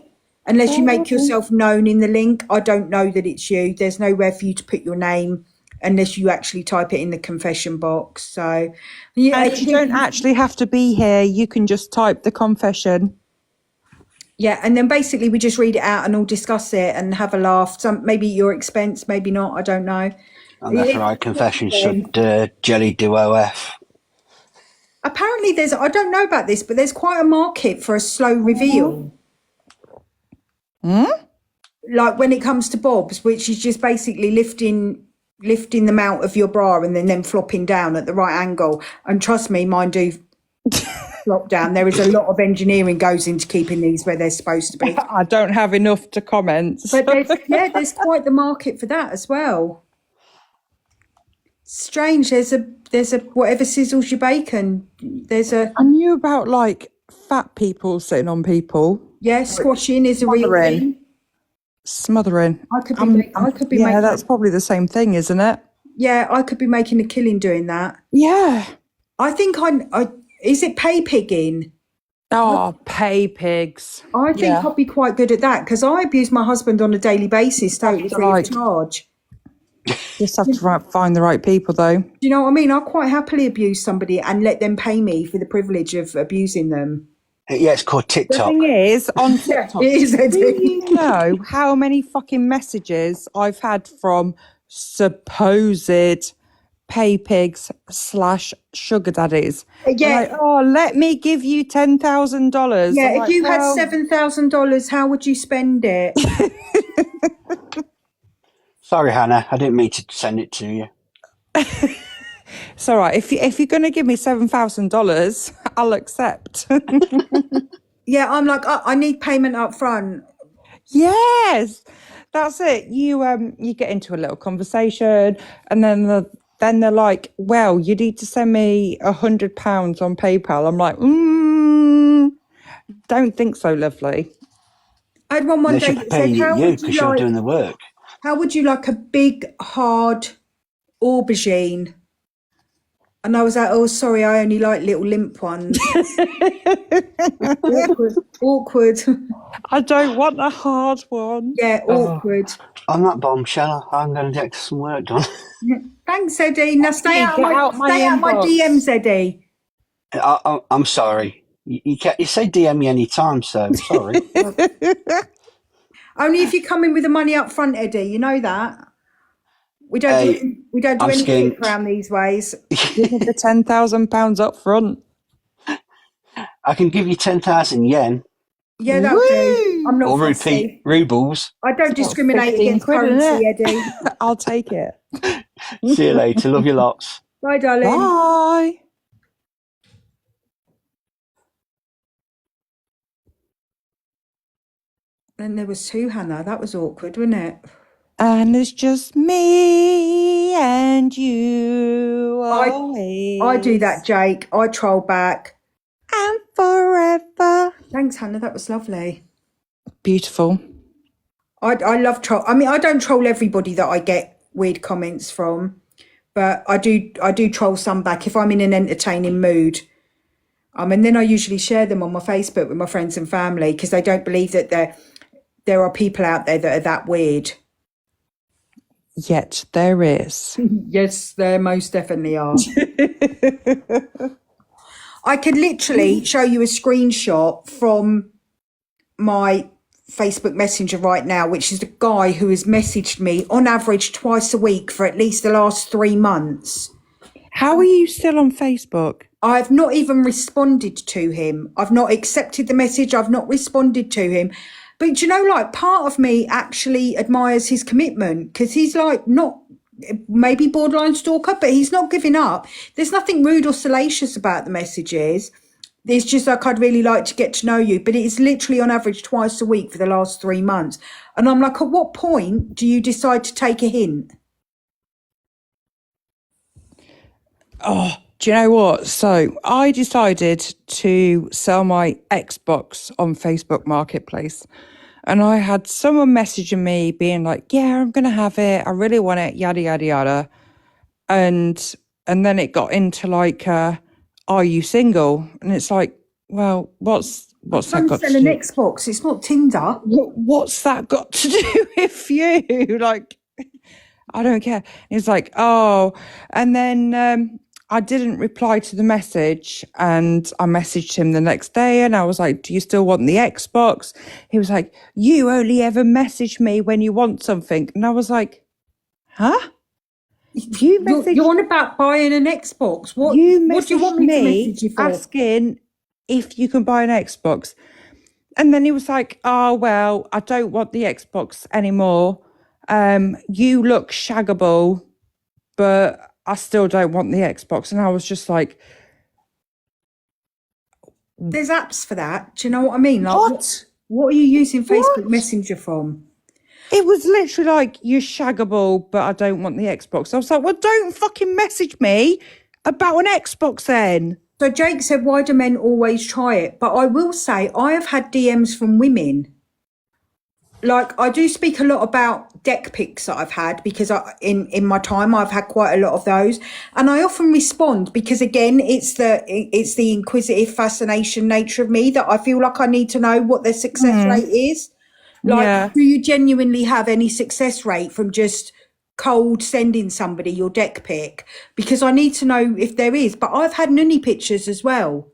Unless you make yourself known in the link, I don't know that it's you. There's nowhere for you to put your name unless you actually type it in the confession box. So, yeah, And you don't actually have to be here. You can just type the confession. yeah, and then basically we just read it out and all discuss it and have a laugh. Maybe at your expense, maybe not. I don't know. And that's right. Confession should Jelly do OF. Apparently, I don't know about this, but there's quite a market for a slow reveal. Like when it comes to bobs, which is just basically lifting them out of your bra and then flopping down at the right angle. And trust me, mine do flop down. There is a lot of engineering goes into keeping these where they're supposed to be. I don't have enough to comment. But there's quite the market for that as well. Strange. There's a whatever sizzles your bacon. I knew about like fat people sitting on people. Yeah, squashing is a real Smothering. thing. Smothering. I could be Yeah, making. that's probably the same thing, isn't it? Yeah, I could be making a killing doing that. Yeah. I think is it pay pigging? Oh, pay pigs. I think Yeah. I'd be quite good at that because I abuse my husband on a daily basis, totally free right. of charge. Just have to find the right people, though. Do you know what I mean? I'll quite happily abuse somebody and let them pay me for the privilege of abusing them. Yeah, it's called The TikTok. thing is, on Yeah, TikTok, it is, do Eddie. you know how many fucking messages I've had from supposed pay pigs / sugar daddies? Yeah. Like, oh, let me give you $10,000. Yeah, I'm if like, you had well, $7,000, how would you spend it? Sorry, Hannah, I didn't mean to send it to you. it's all right. If you're going to give me $7,000, I'll accept. Yeah, I'm like, I need payment up front. Yes, that's it. You get into a little conversation, and then they're like, "Well, you need to send me £100 on PayPal." I'm like, don't think so, lovely. I had one They day should be that paying said, you because you're doing the work. how would you like a big, hard aubergine? And I was like, oh, sorry, I only like little limp ones. Awkward. I don't want a hard one. Yeah, awkward. On that bombshell, I'm going to get some work done. Thanks, Eddie. Now stay out of my inbox. DMs, Eddie. I'm sorry. You say DM me anytime, so sorry. Only if you come in with the money up front, Eddie. You know that. We don't do I'm any skint. shit around these ways. Give me the £10,000 up front. I can give you 10,000 yen Yeah, that'll do. I'm not or fussy. rubles. I don't discriminate 15 against quid, isn't currency, it? Eddie. I'll take it. See you later. Love you lots. Bye, darling. Bye. Then there was two, Hannah. That was awkward, wasn't it? And it's just me and you. I do that, Jake. I troll back. And forever. Thanks, Hannah. That was lovely. Beautiful. I love troll. I mean, I don't troll everybody that I get weird comments from, but I do troll some back if I'm in an entertaining mood. And then I usually share them on my Facebook with my friends and family because they don't believe that there are people out there that are that weird. Yet there is. Yes, there most definitely are. I could literally show you a screenshot from my Facebook Messenger right now, which is the guy who has messaged me on average twice a week for at least the last 3 months. How are you still on Facebook? I've not even responded to him. I've not accepted the message. I've not responded to him. But you know, like, part of me actually admires his commitment because he's like not maybe borderline stalker, but he's not giving up. There's nothing rude or salacious about the messages. It's just like, I'd really like to get to know you. But it's literally on average twice a week for the last 3 months. And I'm like, at what point do you decide to take a hint? Oh, do you know what? So I decided to sell my Xbox on Facebook Marketplace. And I had someone messaging me being like, yeah, I'm going to have it. I really want it, yada, yada, yada. And then it got into like, are you single? And it's like, well, what's that got to Sell do? an Xbox. It's not Tinder. What's that got to do with you? Like, I don't care. He's like, oh, and then I didn't reply to the message, and I messaged him the next day, and I was like, do you still want the Xbox? He was like, you only ever message me when you want something. And I was like, huh? You're on about buying an Xbox. What do you want me to message you for? Asking if you can buy an Xbox. And then he was like, oh, well, I don't want the Xbox anymore. You look shaggable, but I still don't want the Xbox. And I was just like, there's apps for that. Do you know what I mean? Like, what? What are you using Facebook Messenger from? It was literally like, you're shaggable, but I don't want the Xbox. I was like, well, don't fucking message me about an Xbox then. So Jake said, why do men always try it? But I will say, I have had DMs from women like I do speak a lot about deck pics that I've had because in my time I've had quite a lot of those, and I often respond because again it's the inquisitive fascination nature of me that I feel like I need to know what their success rate is. Like, Yeah. do you genuinely have any success rate from just cold sending somebody your deck pic? Because I need to know if there is. But I've had nunny pictures as well.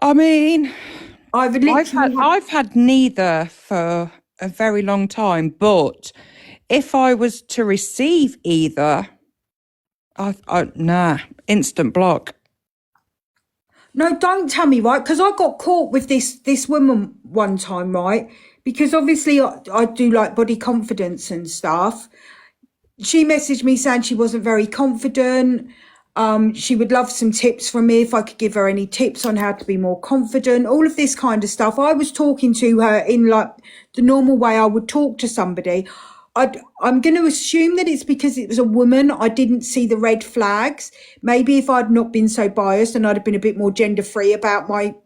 I mean, I've literally I've had neither for a very long time, but if I was to receive either, nah, instant block. No, don't tell me, right? Because I got caught with this woman one time, right? Because obviously I do like body confidence and stuff. She messaged me saying she wasn't very confident. She would love some tips from me if I could give her any tips on how to be more confident, all of this kind of stuff. I was talking to her in like the normal way I would talk to somebody. I'm going to assume that it's because it was a woman. I didn't see the red flags. Maybe if I'd not been so biased and I'd have been a bit more gender free about my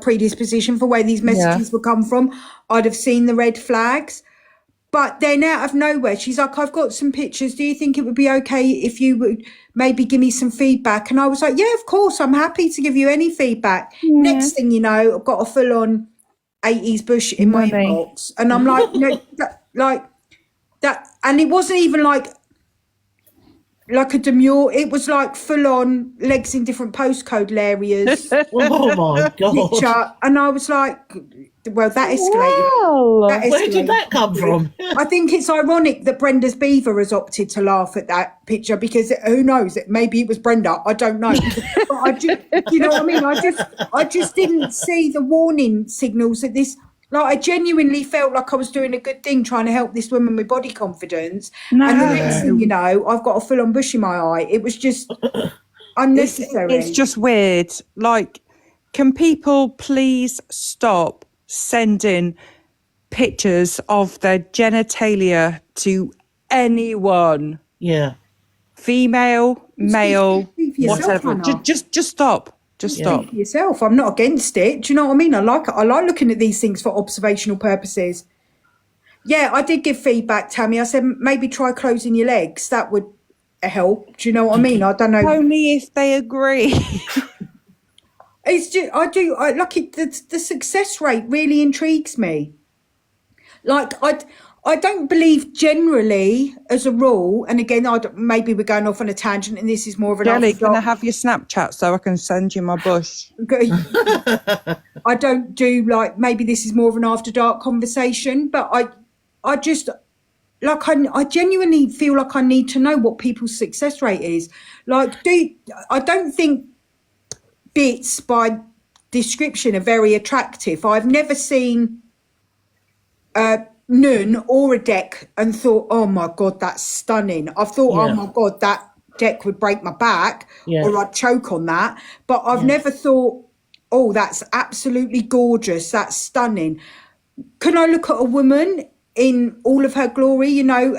predisposition for where these messages would come from, I'd have seen the red flags. But then out of nowhere, she's like, I've got some pictures. Do you think it would be okay if you would maybe give me some feedback? And I was like, yeah, of course. I'm happy to give you any feedback. Next thing you know, I've got a full on 80s bush in my inbox. And I'm like, no, that, and it wasn't even like a demure, it was like full on legs in different postcode areas. Oh my God. Picture. And I was like, well, that escalated. Well, Where did that come from? I think it's ironic that Brenda's beaver has opted to laugh at that picture because who knows? Maybe it was Brenda. I don't know. But I just, you know what I mean? I just didn't see the warning signals that this. Like, I genuinely felt like I was doing a good thing trying to help this woman with body confidence. No. And the next thing you know, I've got a full on bush in my eye. It was just unnecessary. It's just weird. Like, can people please stop sending pictures of their genitalia to anyone? Yeah. Female, male, Speak for yourself, whatever. Hannah. Just stop. Just stop. Speak for yourself. I'm not against it. Do you know what I mean? I like looking at these things for observational purposes. Yeah, I did give feedback, Tammy. I said maybe try closing your legs. That would help. Do you know what I mean? I don't know. Only if they agree. It's just I like it. The success rate really intrigues me. Like I don't believe generally as a rule, and again, maybe we're going off on a tangent, and this is more of an Jelly, after can I dark. have your Snapchat so I can send you my bush? I don't do like, maybe this is more of an after dark conversation, but I just like I genuinely feel like I need to know what people's success rate is. Like, I don't think bits by description are very attractive. I've never seen nun or a deck and thought, oh my God, that's stunning. I've thought, oh my God, that deck would break my back or I'd choke on that. But I've never thought, oh, that's absolutely gorgeous. That's stunning. Can I look at a woman in all of her glory, you know,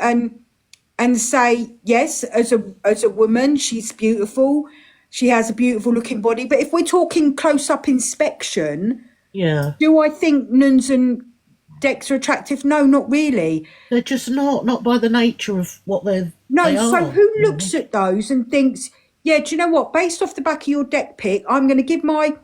and say, yes, as a woman, she's beautiful. She has a beautiful looking body. But if we're talking close up inspection, do I think nuns and decks are attractive? No, not really. They're just not by the nature of what they So are. who looks at those and thinks, yeah, do you know what? Based off the back of your deck pic, I'm going to give my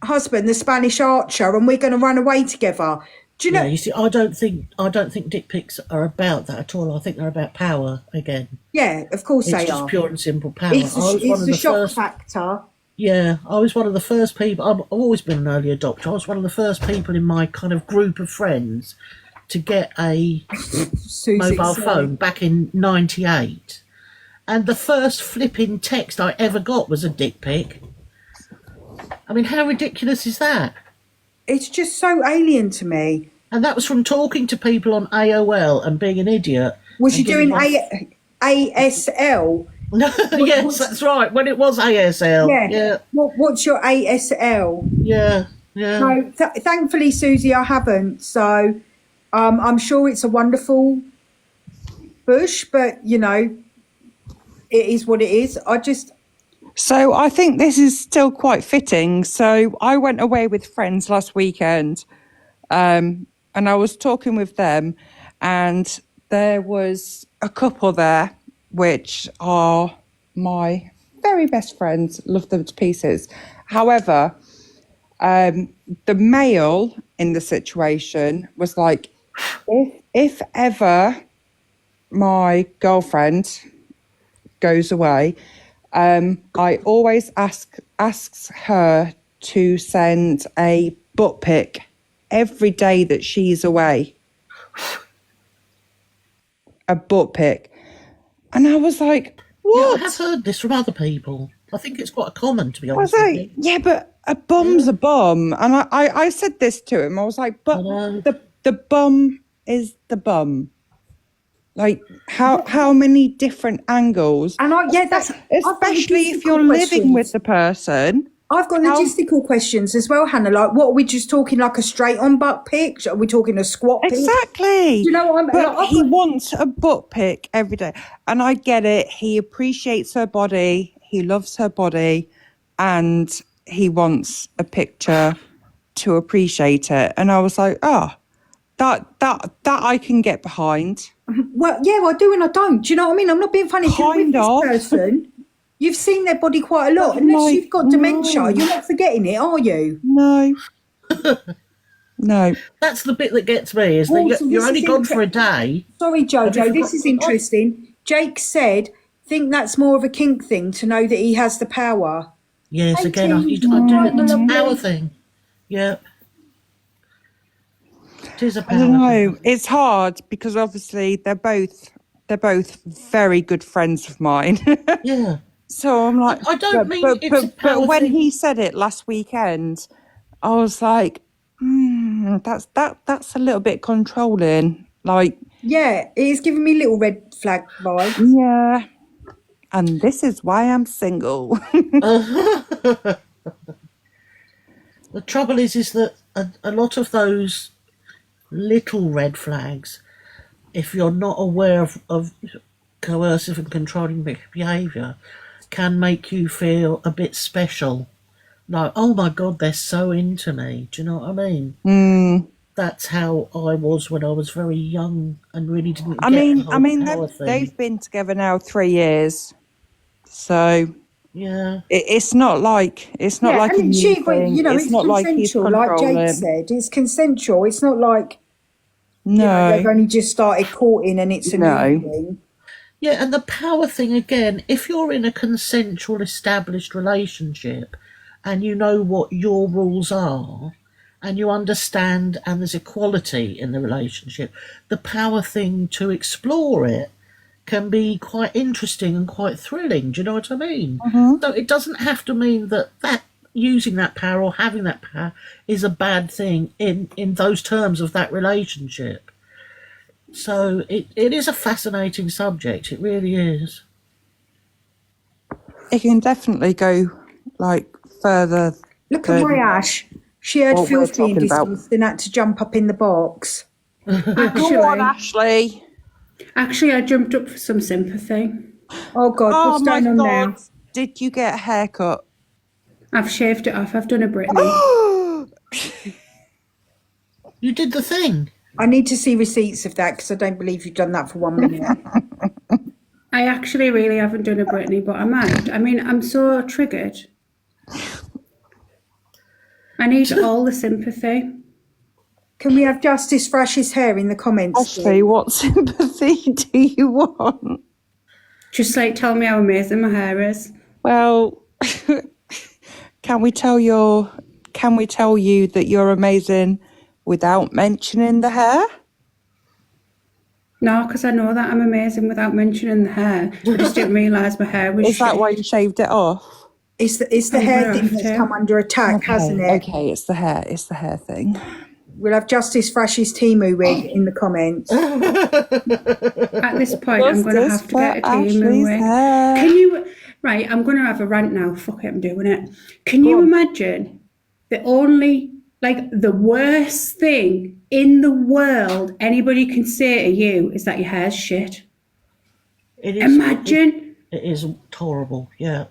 husband the Spanish Archer and we're going to run away together. Do you know? You see, I don't think dick pics are about that at all. I think they're about power again. Yeah, of course It's they just are. pure and simple power. It's the shock factor. Yeah, I was one of the first people. I've always been an early adopter. I was one of the first people in my kind of group of friends to get a mobile phone back in '98, and the first flipping text I ever got was a dick pic. I mean, how ridiculous is that? It's just so alien to me. And that was from talking to people on AOL and being an idiot. Was you doing ASL? Yes, that's right. When it was ASL. Yeah. What's your ASL? Yeah. No, thankfully, Susie, I haven't. So I'm sure it's a wonderful bush, but, you know, it is what it is. So I think this is still quite fitting. So I went away with friends last weekend and I was talking with them, and there was a couple there, which are my very best friends, love them to pieces. However, the male in the situation was like, if ever my girlfriend goes away, I always asks her to send a butt pic every day that she's away. A butt pic. And I was like, what? Yeah, I have heard this from other people. I think it's quite common, to be I was honest with like, you. yeah, but a bum's a bum. And I said this to him. I was like, but the bum is the bum. Like, how many different angles? And especially if you're living with the person. I've got logistical questions as well, Hannah. Like, what are we just talking, like a straight-on butt pic? Are we talking a squat pic? Exactly. Do you know what I mean? But he wants a butt pic every day. And I get it. He appreciates her body. He loves her body. And he wants a picture to appreciate it. And I was like, that I can get behind. Well, yeah, I do and I don't. Do you know what I mean? I'm not being funny. If you're with this person, you've seen their body quite a lot. Unless you've got dementia, you're not forgetting it, are you? No. No. That's the bit that gets me, is that you're only gone for a day. Sorry, Jojo, this is interesting. Jake said, think that's more of a kink thing to know that he has the power. Yes, again, I do it. It's a power thing. Yeah. It is a power I don't know. thing. It's hard because obviously they're both very good friends of mine. Yeah. So I'm like, I don't mean it's a power but when thing. he said it last weekend, I was like, that's a little bit controlling. Like, yeah, it's giving me little red flag vibes. Yeah. And this is why I'm single. The trouble is that a lot of those little red flags, if you're not aware of coercive and controlling behaviour, can make you feel a bit special. Like, oh my God, they're so into me. Do you know what I mean? That's how I was when I was very young and really didn't get the whole power thing. They've been together now 3 years. So yeah, it's not like a new thing. You know, it's not like he's consensual, like controlling. Jake said. It's consensual. It's not like no, they've only just started courting and it's a new thing. Yeah, and the power thing again, if you're in a consensual established relationship and you know what your rules are and you understand and there's equality in the relationship, the power thing to explore it can be quite interesting and quite thrilling. Do you know what I mean? So it doesn't have to mean that using that power or having that power is a bad thing in those terms of that relationship. So it is a fascinating subject. It really is. It can definitely go like further. Look at my Ash. She heard what Phil we're being talking about. dismissed and had to jump up in the box. Go on, Ashley. Actually, I jumped up for some sympathy. Oh God, what's going on now? Did you get a haircut? I've shaved it off. I've done a Britney. You did the thing. I need to see receipts of that because I don't believe you've done that for 1 minute. I actually really haven't done a Britney, but I might. I mean, I'm so triggered. I need all the sympathy. Can we have justice for Ash's hair in the comments? Ashley, what sympathy do you want? Just like tell me how amazing my hair is. Well, can we tell you that you're amazing without mentioning the hair? No, because I know that I'm amazing without mentioning the hair. I just didn't realise my hair was Is that shit. why you shaved it off? It's the hair thing that's come under attack, hasn't it? Okay, it's the hair thing. We'll have justice for Ash's Timu wig in the comments. At this point, I'm going to have to get a Timu wig. Hair. Can you... Right, I'm going to have a rant now. Fuck it, I'm doing it. Can you imagine the worst thing in the world anybody can say to you is that your hair's shit? It is. Imagine. It is horrible, yeah.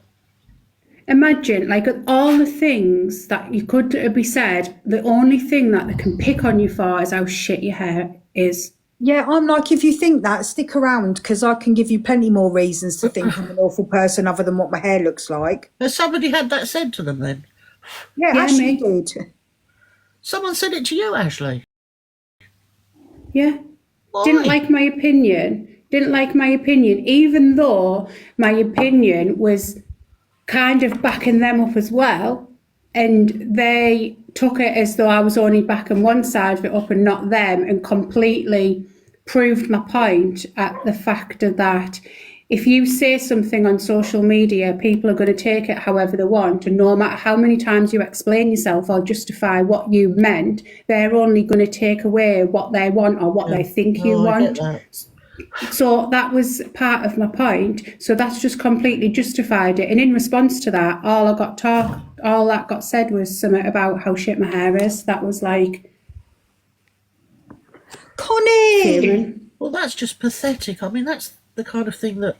imagine, like, all the things that you could be said, the only thing that they can pick on you for is how shit your hair is. Yeah, I'm like, if you think that, stick around, because I can give you plenty more reasons to think I'm an awful person other than what my hair looks like. Has somebody had that said to them then? Yeah, Yeah, Ashley me. did. Someone said it to you, Ashley. Yeah. Why? Didn't like my opinion, even though my opinion was kind of backing them up as well. And they took it as though I was only backing one side of it up and not them, and completely proved my point at the fact that if you say something on social media, people are going to take it however they want, and no matter how many times you explain yourself or justify what you meant, they're only going to take away what they want or what they think you I want. get that. So that was part of my point. So that's just completely justified it. And in response to that, all that got said was something about how shit my hair is. That was like, Connie! fearing. Well, that's just pathetic. I mean, that's the kind of thing that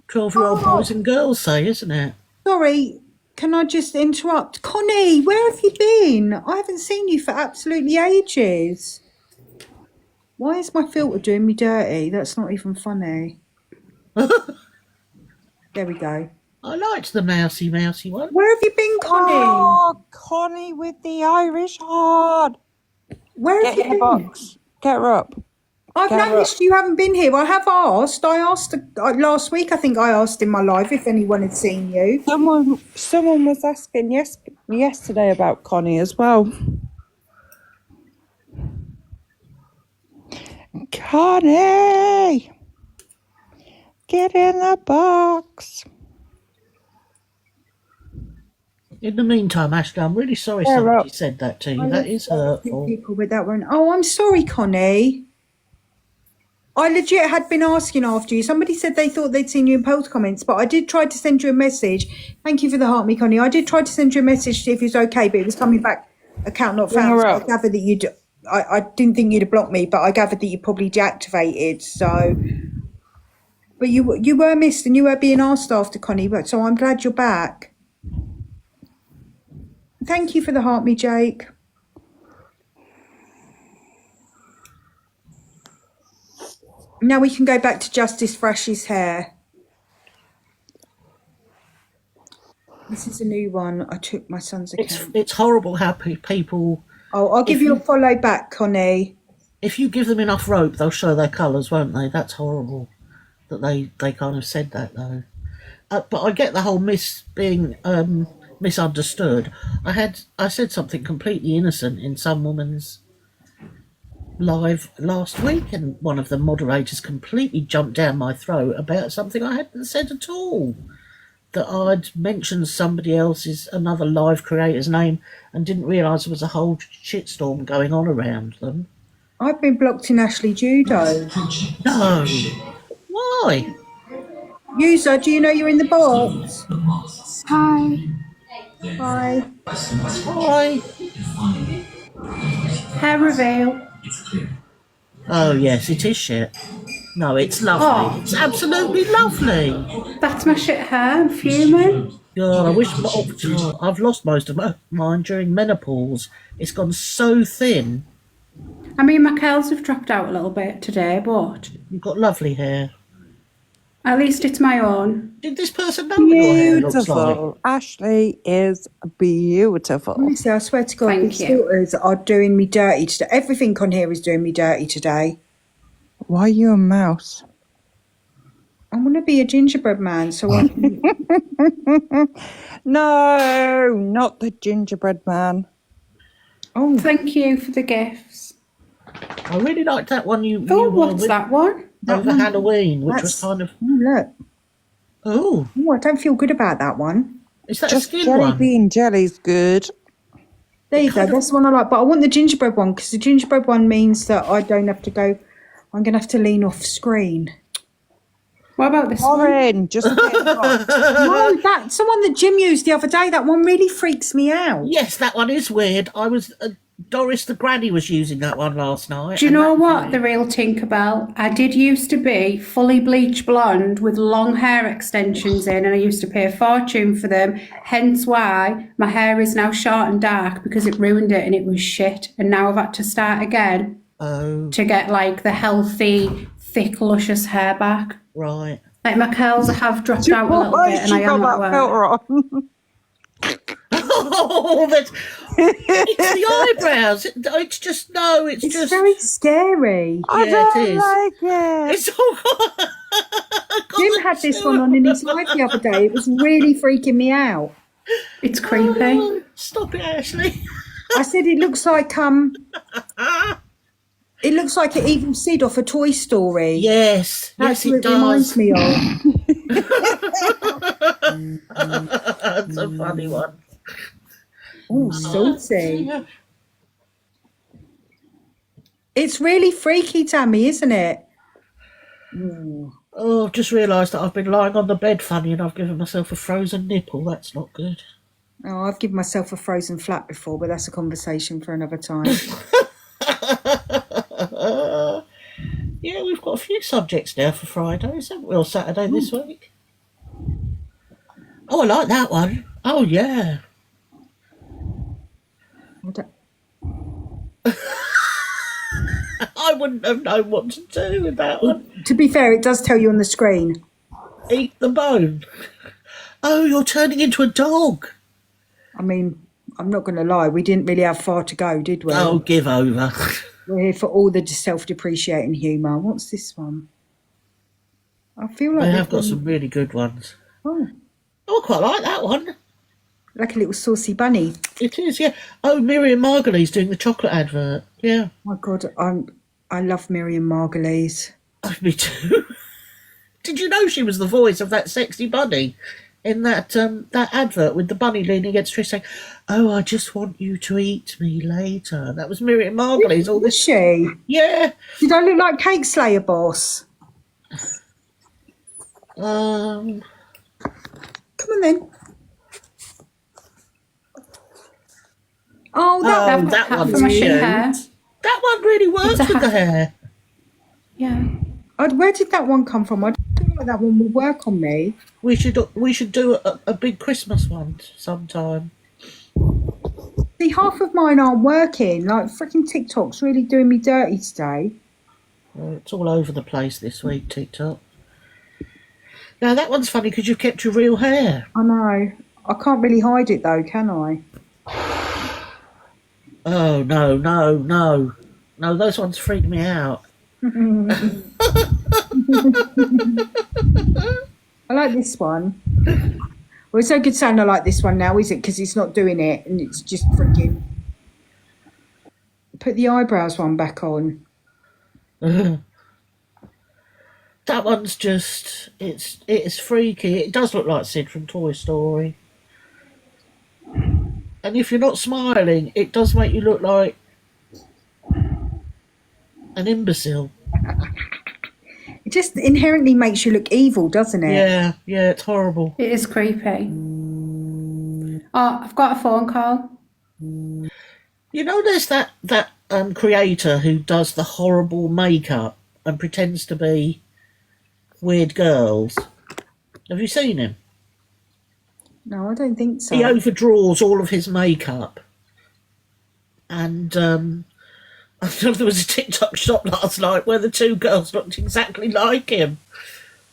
12-year-old boys and girls say, isn't it? Sorry, can I just interrupt? Connie, where have you been? I haven't seen you for absolutely ages. Why is my filter doing me dirty? That's not even funny. There we go. I liked the mousy one. Where have you been, Connie? Oh, Connie with the Irish heart. Where have Get you in the been? box. Get her up. I've Get her noticed you haven't been here. I have asked. I asked last week. I think I asked in my live if anyone had seen you. Someone was asking yesterday about Connie as well. Connie, get in the box. In the meantime, Ashley, I'm really sorry They're somebody up. said that to you. I That love is two hurtful. people with that one. Oh, I'm sorry, Connie. I legit had been asking after you. Somebody said they thought they'd seen you in post comments, but I did try to send you a message. Thank you for the heart, me, Connie. I did try to send you a message to see if it was okay, but it was coming back account not Bring found. her So I up. gathered that you'd. I didn't think you'd have blocked me, but I gathered that you probably deactivated. So, but you were missed and you were being asked after, Connie. But so I'm glad you're back. Thank you for the heart, me, Jake. Now we can go back to Justice Fresh's hair. This is a new one. I took my son's account. It's horrible how people. Oh, I'll give you a follow back, Connie. If you give them enough rope, they'll show their colours, won't they? That's horrible that they kind of said that, though. But I get the whole being misunderstood. I said something completely innocent in some woman's live last week, and one of the moderators completely jumped down my throat about something I hadn't said at all. That I'd mentioned somebody else's, another live creator's name, and didn't realise there was a whole shitstorm going on around them. I've been blocked in Ashley Judo. No. Why? User, do you know you're in the box? Hi. Hi. Why? Hair reveal. Oh, yes, it is shit. No, it's lovely. Oh. It's absolutely lovely. That's my shit hair. I'm fuming. God, I wish I've lost most of mine during menopause. It's gone so thin. I mean, my curls have dropped out a little bit today, but You've got lovely hair. at least it's my own. Did this person know what your hair looks like? Beautiful. Ashley is beautiful. Honestly, I swear to God, Thank these you. filters are doing me dirty today. Everything on here is doing me dirty today. Why are you a mouse? I want to be a gingerbread man, so I can... No, not the gingerbread man. Oh, Thank you for the gifts. I really liked that one you Oh, wore what's with that one? over Halloween, which was That's- kind of. look. Oh, Oh, I don't feel good about that one. is that Just a skin jelly one? bean jelly's good. There you go. That's the one I like. But I want the gingerbread one because the gingerbread one means that I don't have to go. I'm going to have to lean off screen. What about this one? Warren, just get in the box. No, that's the one that Jim used the other day. That one really freaks me out. Yes, that one is weird. I was Doris the granny was using that one last night. Do you and know that- what, the real Tinkerbell? I did used to be fully bleached blonde with long hair extensions in, and I used to pay a fortune for them. Hence why my hair is now short and dark, because it ruined it and it was shit. And now I've had to start again Oh, to get like the healthy, thick, luscious hair back. right. Like my curls have dropped out a little bit, and I am at work. on. Oh, it's the eyebrows. It's just, no, it's It's just... very scary. I Yeah, don't it is. like it. It's all... Jim had this one on in his life the other day. It was really freaking me out. It's creepy. Oh, stop it, Ashley. I said it looks like it looks like an evil Sid off a Toy Story. Yes, That's yes, what it does. reminds me of. That's a funny one. Oh, salty. Yeah. It's really freaky, Tammy, isn't it? Oh, I've just realised that I've been lying on the bed funny and I've given myself a frozen nipple. That's not good. Oh, I've given myself a frozen flat before, but that's a conversation for another time. Yeah, we've got a few subjects now for Fridays, haven't we? Or Saturday this week. Oh, I like that one. Oh, yeah. I don't- I wouldn't have known what to do with that one. To be fair, it does tell you on the screen. Eat the bone. Oh, you're turning into a dog. I mean, I'm not going to lie, we didn't really have far to go, did we? Oh, give over. We're here for all the self-depreciating humour. What's this one? I feel like I this have got one- some really good ones. Oh, Oh, I quite like that one. like a little saucy bunny. It is, yeah. Oh, Miriam Margolyes doing the chocolate advert. Yeah. My God, I love Miriam Margolyes. Oh, me too. Did you know she was the voice of that sexy bunny in that that advert with the bunny leaning against Trish saying, "Oh, I just want you to eat me later." That was Miriam Margolyes. All Was this, she? yeah. Did I look like Cake Slayer Boss? Come on then. Oh, that Oh, that Half one's of my shit cute. hair. That one really works It's a with the hair. Yeah. where did that one come from? I don't feel like that one will work on me. We should do a big Christmas one sometime. See, half of mine aren't working. Like, freaking TikTok's really doing me dirty today. It's all over the place this week, TikTok. Now that one's funny because you've kept your real hair. I know. I can't really hide it though, can I? Oh no, no, no. No, those ones freak me out. I like this one. Well, it's no good saying I like this one now, is it? Because it's not doing it and it's just freaking... Put the eyebrows one back on. That one's just, it's freaky. It does look like Sid from Toy Story. And if you're not smiling, it does make you look like an imbecile. It just inherently makes you look evil, doesn't it? Yeah, yeah, it's horrible. It is creepy. Oh, I've got a phone call. You know, there's that creator who does the horrible makeup and pretends to be weird girls. Have you seen him? No, I don't think so. He overdraws all of his makeup. And I know there was a TikTok shop last night where the two girls looked exactly like him.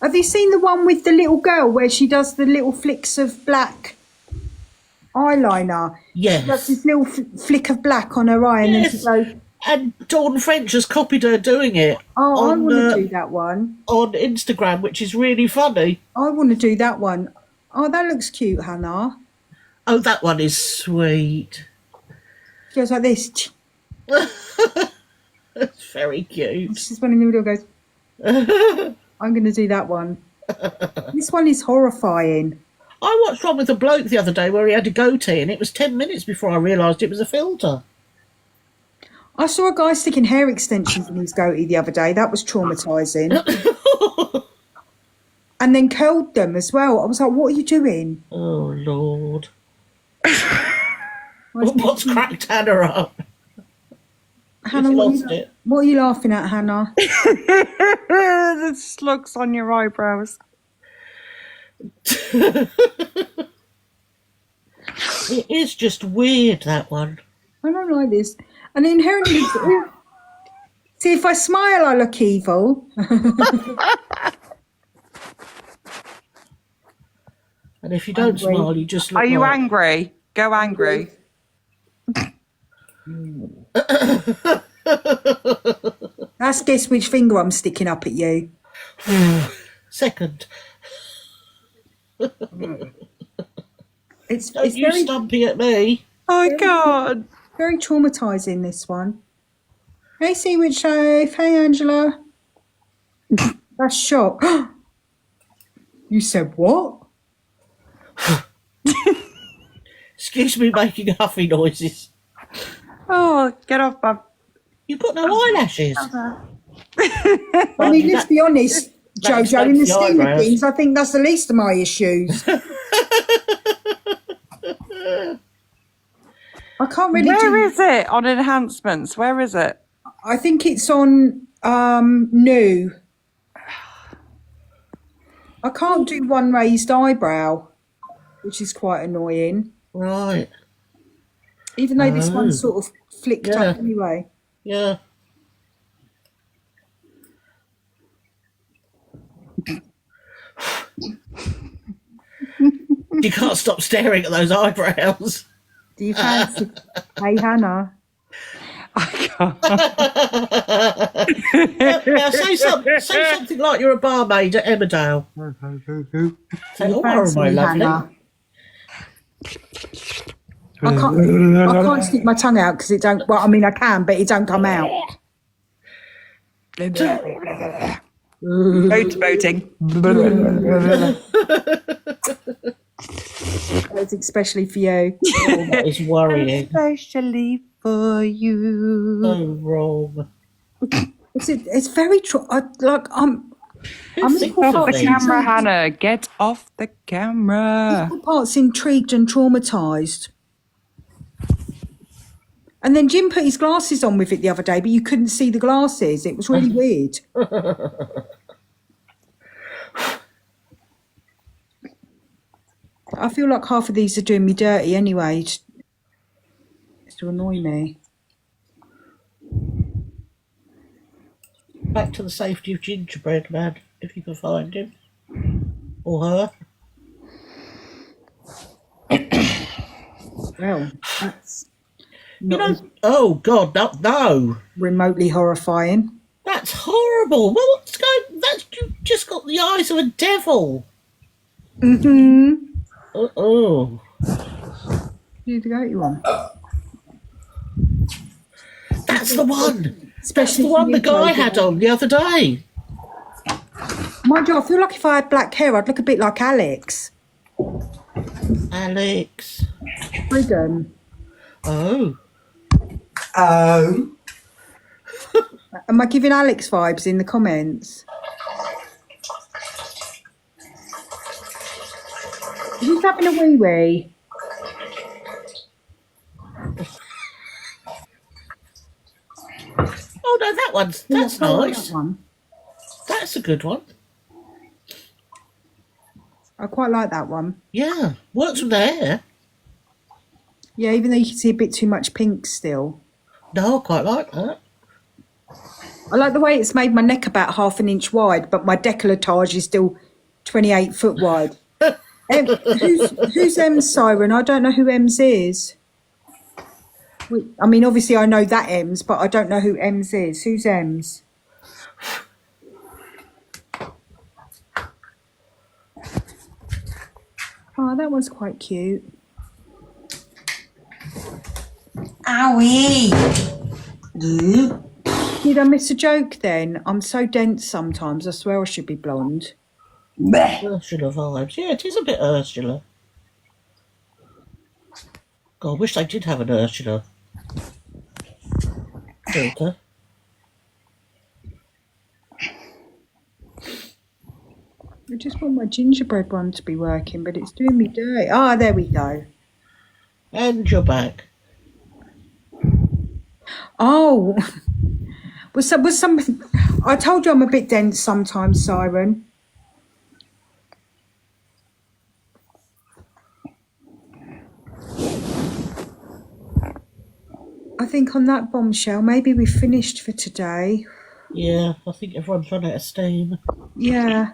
Have you seen the one with the little girl where she does the little flicks of black eyeliner? She does Yes. this little flick of black on her eye and then she Yes. goes, And Dawn French has copied her doing it oh, I on, want to do that one. on Instagram, which is really funny. I want to do that one. Oh, that looks cute, Hannah. Oh, that one is sweet. She goes like this. It's very cute. She's one in the middle goes, I'm going to do that one. This one is horrifying. I watched one with a bloke the other day where he had a goatee and it was 10 minutes before I realised it was a filter. I saw a guy sticking hair extensions in his goatee the other day. That was traumatising. And then curled them as well. I was like, what are you doing? Oh, Lord. What's cracked Hannah up? Hannah, you what lost it. what are you laughing at, Hannah? The slugs on your eyebrows. It is just weird, that one. I don't like this. And inherently, see, if I smile, I look evil. And if you don't Angry. smile, you just look Are you like... angry? Go angry. Let's guess which finger I'm sticking up at you. Second. It's Don't you very stumpy at me. Oh, God. very traumatizing, this one. Hey, see which safe. Hey, Angela. That's shock. You said what? Excuse me making huffy noises. Oh, get off my... You've got no eyelashes. I mean, let's be honest, that Jojo, in the explains the scheme of eyebrows. things, I think that's the least of my issues. I can't really Where is it on enhancements? Where is it? I think it's on new. I can't do one raised eyebrow, which is quite annoying. Right. Even though this one's sort of flicked Yeah. up anyway. Yeah. You can't stop staring at those eyebrows. Do you fancy? Hey, Hannah. Now say something like you're a barmaid at Emmerdale. Say, oh, Fancy my me, lovely. Hannah. I can't stick my tongue out because it don't. Well, I mean, I can, but it don't come out. Motorboating. It's especially for you. Oh, that is worrying. Especially for you. So wrong. It's very true. I'm equal Off parts the camera, intrigued. Hannah. Get off the camera. Equal parts intrigued and traumatized. And then Jim put his glasses on with it the other day, but you couldn't see the glasses. It was really weird. I feel like half of these are doing me dirty anyway, just to annoy me. Back to the safety of Gingerbread Man, if you can find him. Or her. Well, that's You know, oh God, no. remotely horrifying. That's horrible. Well, what's going? That's you just got the eyes of a devil. Mm-hmm. Oh. Who'd go you on? That's the one. That's Especially the one for the you, guy Jojo. had on the other day. Mind you, I feel like if I had black hair, I'd look a bit like Alex Alex. Brigham. Oh. Oh. Am I giving Alex vibes in the comments? Who's having a wee wee? Oh no, that's I like nice. that one. That's a good one. I quite like that one. Yeah, works with the hair. Yeah, even though you can see a bit too much pink still. No, I quite like that. I like the way it's made my neck about half an inch wide, but my décolletage is still 28 foot wide. Who's M's Siren? I don't know who M's is. I mean, obviously I know that M's, but I don't know who M's is. Who's M's? Oh, that one's quite cute. Owie! Did I miss a joke then? I'm so dense sometimes. I swear I should be blonde. Ursula vibes. Yeah, it is a bit Ursula. God, I wish they did have an Ursula filter. I just want my gingerbread one to be working, but it's doing me dirty. Ah, there we go. And you're back. Oh, was something? I told you I'm a bit dense sometimes, Siren. I think on that bombshell, maybe we've finished for today. Yeah, I think everyone's run out of steam. Yeah.